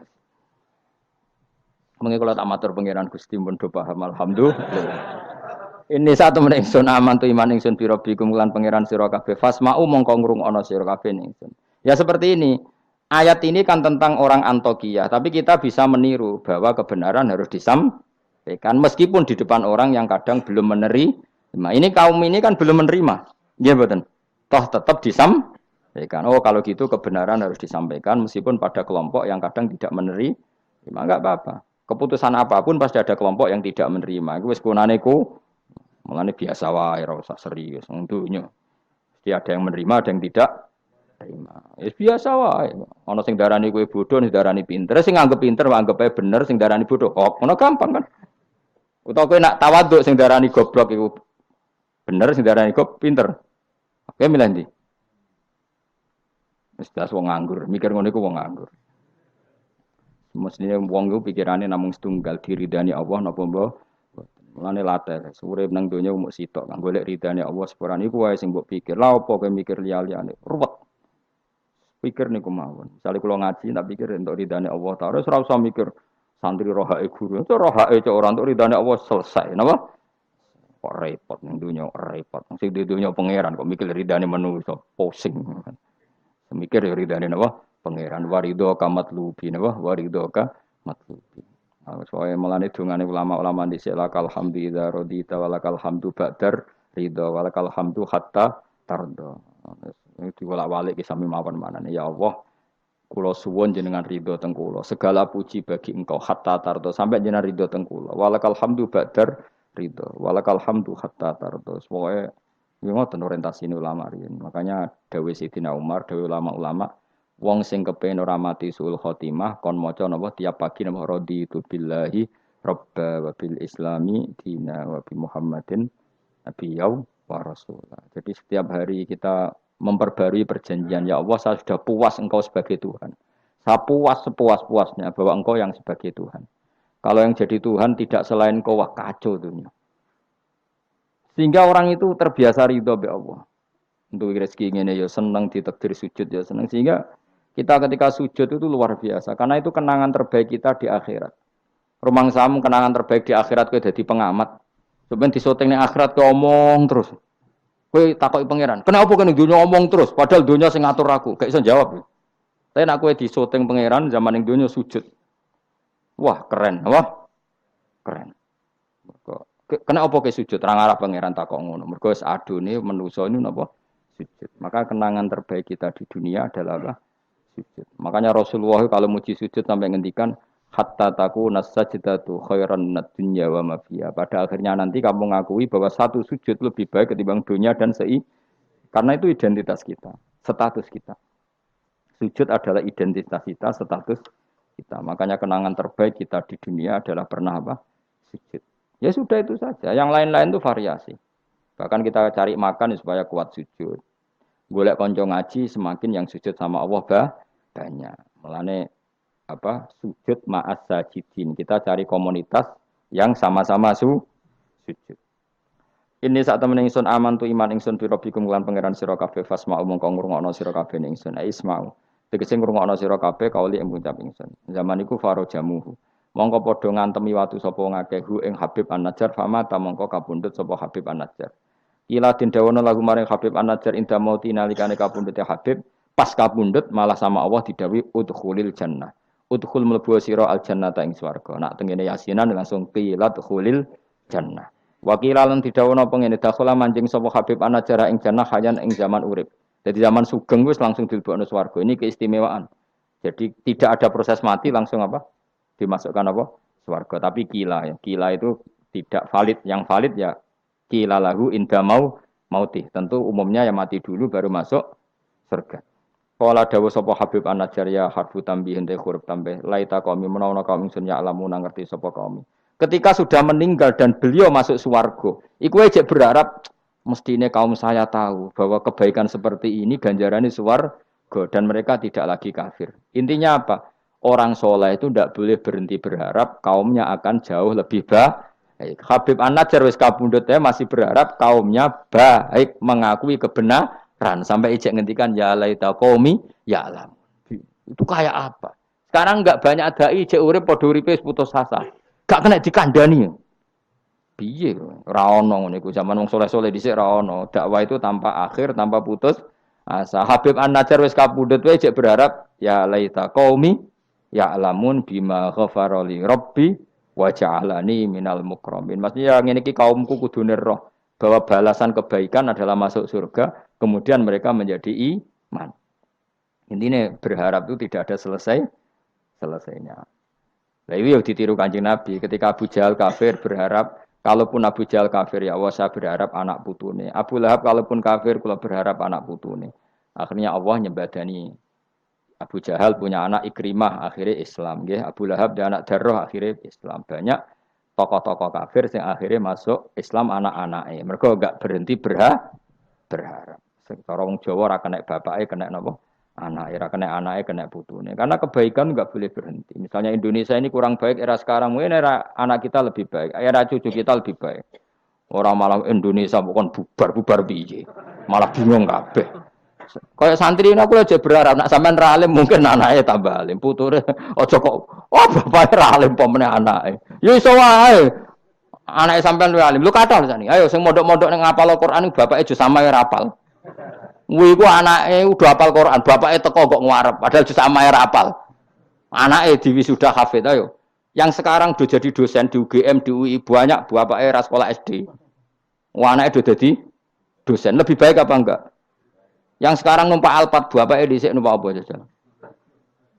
Mengko kula tak matur pangeran Gusti pun do paham alhamdulillah. Ini satu meneh ingsun aman tu iman ingsun pira bikum lan pangeran sira kabeh fasma'u mongko ngrungokno sira kabeh ingsun. Ya seperti ini. Ayat ini kan tentang orang Antokiyah, tapi kita bisa meniru bahwa kebenaran harus disampaikan meskipun di depan orang yang kadang belum menerima. Ini kaum ini kan belum menerima. Iya betul. Toh tetap disampaikan. Ya kan? Oh kalau gitu kebenaran harus disampaikan meskipun pada kelompok yang kadang tidak menerima, enggak apa-apa. Keputusan apapun pasti ada kelompok yang tidak menerima. Iku wis kunane ku, mulane biasa wae ora usah serius untuknya. Mesti ada yang menerima, ada yang tidak terima. Ya biasa wae. Ana sing darani kowe bodoh, sing darani pinter. Sing nganggep pinter anggap ae bener, sing darani bodoh kok. Ngono gampang kan? Utawa kowe nak tawaduk sing darani goblok iku bener, sing darani kok pinter. Oke milih ndi? Wis jelas wong nganggur, mikir ngono iku wong nganggur. Mestinya wong iku pikirane namung setunggal diridani Allah napa mbok. Mulane latih, urip nang donya mung sitok, kang golek ridane Allah sepurane iku wae sing mbok pikir. Lah apa kowe mikir liya-liyane? Ruwet. Pikir niku mawon. Misale kula ngaji tak pikir entuk ridane Allah Ta'ala, ora usah mikir santri rohake guru. Itu rohake cok ora entuk ridane Allah selesai, napa? Kok repot ning donya, repot. Sing di donya pangeran kok mikir ridane manusa, pusing. Mikir ya ridane napa? Pangeran warido ka matlubi napa? Warido ka matlubi. Soale melane dungane ulama-ulama dhisik lakal hamdu idza radita walakal hamdu ba'dar ridha walakal hamdu hatta tarda. Itu bolak-balik ki sami mawon manane ya Allah. Kula suwun jenengan ridho teng kula. Segala puji bagi Engkau hatta tarda sampai jenengan ridho teng kula. Walakal hamdu ba'dar ridha walakal hamdu hatta tarda. Pokoke ngoten orientasine ulama riyen. Makanya dawuh Sidina Umar, dawuh ulama-ulama wong sing kepen ora mati suul khotimah kon maca napa tiap pagi napa raditu billahi robba wa bil islami dina wa bi Muhammadin nabiyyu wa rasulah. Jadi setiap hari kita memperbarui perjanjian ya Allah saya sudah puas engkau sebagai Tuhan. Saya puas sepuas-puasnya bahwa engkau yang sebagai Tuhan. Kalau yang jadi Tuhan tidak selain engkau wah kacau dunia. Sehingga orang itu terbiasa ridho be Allah. Untuk rezeki ngene ya seneng ditakdir sujud ya seneng sehingga kita ketika sujud itu luar biasa karena itu kenangan terbaik kita di akhirat. Rumang samu kenangan terbaik di akhirat kowe dadi pengamat. Sampeyan disoting ning akhirat kowe omong terus. Kowe takoki pangeran, "Kenapa kene dunya omong terus padahal dunya sing ngatur aku?" Gak iso jawab. Tapi nek kowe disoting pangeran zaman ning dunya sujud. Wah, keren, wah. Keren. Kenapa kowe sujud? Ra ngarep pangeran takok ngono. Mergo wis adone manusa niku napa? Sujud. Maka kenangan terbaik kita di dunia adalah apa? Sujud. Makanya Rasulullah kalau muji sujud sampai ngendikan hatta taku nasajdatu khairan minad dunya wa ma fiha. Pada akhirnya nanti kamu ngakui bahwa satu sujud lebih baik ketimbang dunia dan karena itu identitas kita, status kita. Sujud adalah identitas kita, status kita. Makanya kenangan terbaik kita di dunia adalah pernah apa? Sujud. Ya sudah itu saja. Yang lain-lain itu variasi. Bahkan kita cari makan supaya kuat sujud. Golek konco ngaji semakin yang sujud sama Allah banyak. Mulane apa sujud ma'as sajidin. Kita cari komunitas yang sama-sama sujud. Ini saat temen ingsun aman tu iman ingsun bi rabbikum lan pangeran sira kabeh fasma'u mongko ngrungokno sira kabeh ingsun isma'u. Tegese ngrungokno sira kabeh kauli ing ngucap ingsun. Zaman iku faro jamuhu. Mongko padha ngantemi watu sapa ngakehu ing Habib An-Najjar fama ta mongko kapundhut sapa Habib An-Najjar. Ila den dawono lagu maring Habib An-Najjar inda mauti nalikane kapundhute Habib pas kapundhut malah sama Allah didhawuhi udkhulil jannah. Udkhul mlebu sira al jannata ing swarga. Nak tengene yasinan langsung qilat khulil jannah. Wakila lan didhawuhna pengene dakhala manjing sapa Habib An-Najjar ing jannah hayan ing zaman urip. Jadi zaman sugeng wis langsung dilebokno swarga. Ini keistimewaan. Jadi tidak ada proses mati langsung apa? Dimasukkan apa? Swarga. Tapi kila ya. Kila itu tidak valid. Yang valid ya kila lahu inda mauti. Tentu umumnya yang mati dulu baru masuk surga. Kala dawuh sapa Habib An-Najjar ya harfu tambihin te huruf tambah. Laita qaumi menawa kaum ingsun ya alamu ngerti sapa kaum. Ketika sudah meninggal dan beliau masuk swarga, iku aja berharap mestine kaum saya tahu bahwa kebaikan seperti ini ganjarannya swarga dan mereka tidak lagi kafir. Intinya apa? Orang soleh itu tidak boleh berhenti berharap kaumnya akan jauh lebih baik. Habib An-Najjar wis kabundutnya masih berharap kaumnya baik mengakui kebenaran sampai ijek ngendikan ya laita qaumi ya alam. Itu kayak apa? Sekarang enggak banyak dai ijek urip padha uripe putus asa. Gak kena dikandani. Piye ora ono ngene iku zaman wong soleh-soleh dhisik ora ono. Dakwah itu tanpa akhir, tanpa putus asa. Habib An-Najjar wis kabundut wae ijek berharap ya laita qaumi ya alamun bima ghafara li rabbi wa ja'alani minal mukramin. Maksudnya ngene iki kaumku kudu roh bahwa balasan kebaikan adalah masuk surga, kemudian mereka menjadi iman. Intinya berharap itu tidak ada selesainya. Nah, ini yang ditiru Kanjeng Nabi ketika Abu Jahal kafir berharap kalaupun Abu Jahal kafir ya Allah saya berharap anak putune. Abu Lahab kalaupun kafir kula berharap anak putune. Akhirnya Allah nyembadani Abu Jahal punya anak Ikrimah akhirnya Islam nggih. Abu Lahab dan anak Darrah akhirnya Islam. Banyak tokoh-tokoh kafir yang akhirnya masuk Islam anak-anaknya. Mereka enggak berhenti berharap. Cara wong Jawa ora kena bapake kena napa? Anak era kena anaknya kena putune. Karena kebaikan enggak boleh berhenti. Misalnya Indonesia ini kurang baik era sekarang, mungkin era anak kita lebih baik, era cucu kita lebih baik. Orang malah Indonesia bukan bubar piye. Malah bingung kabeh. Kayak santri ini aku aja berharap nak sampean ra alim mungkin anaknya tambah alim, puture aja kok bapake ra alim pomene anake. Ya iso wae. Anake sampean luwih alim. Lu kathah sani. Ayo sing mondok-mondok ning ngapal Al-Qur'an bapake aja samae rapal. Kuwi ku anake udah hafal Quran, bapake teko kok ngarep, padahal jus amae ra hafal. Anake diwisuda hafid ayo. Yang sekarang udah jadi dosen di UGM, di UI banyak bapake ra sekolah SD. Anake udah jadi dosen, lebih baik apa enggak? Yang sekarang numpak Alphard bapake dhisik numpak apa aja.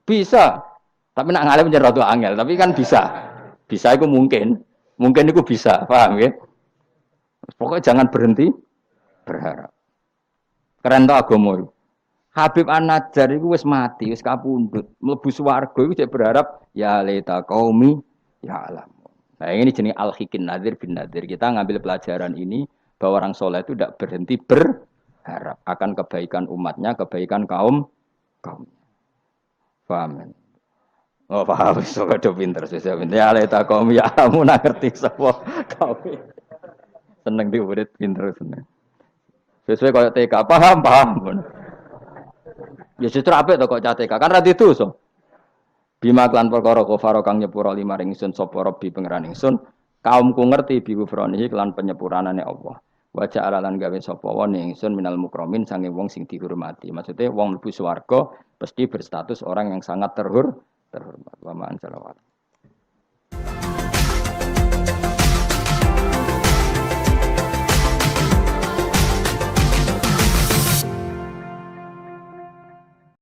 Bisa. Tapi nak ngalim jeneng rada angel, tapi kan bisa. Bisa itu mungkin. Mungkin itu bisa, paham ya? Pokoknya jangan berhenti berharap. Keren to agama. Habib An-Najjar iku wis mati, wis kapundhut. Mlebu swarga iku cek berharap ya laita qaumi ya alam. Nah, ini jenis al-hikin nadir bin nadir. Kita ngambil pelajaran ini bahwa orang soleh itu tidak berhenti berharap akan kebaikan umatnya, kebaikan kaum. Paham? Oh, paham. So kado pinter sesuk. Ya laita qaumi ya alam ngerti sapa kaum. Seneng diurit pinter seneng. Sesuai kaya TK, paham. Ya justru apik to kok TK, kan ra didosa. Bima klan perkara kafaro kang nyepuro limaring ingsun sapa Rabbi pangeran ingsun, kaumku ngerti bi kufranihi klan penyepuranane Allah. Wa ja'ala lan gawe sapa wa ingsun minal mukramin sange wong sing dihormati. Maksudnya wong mlebu swarga mesti berstatus orang yang sangat terhormat. Wa ma'an salawat.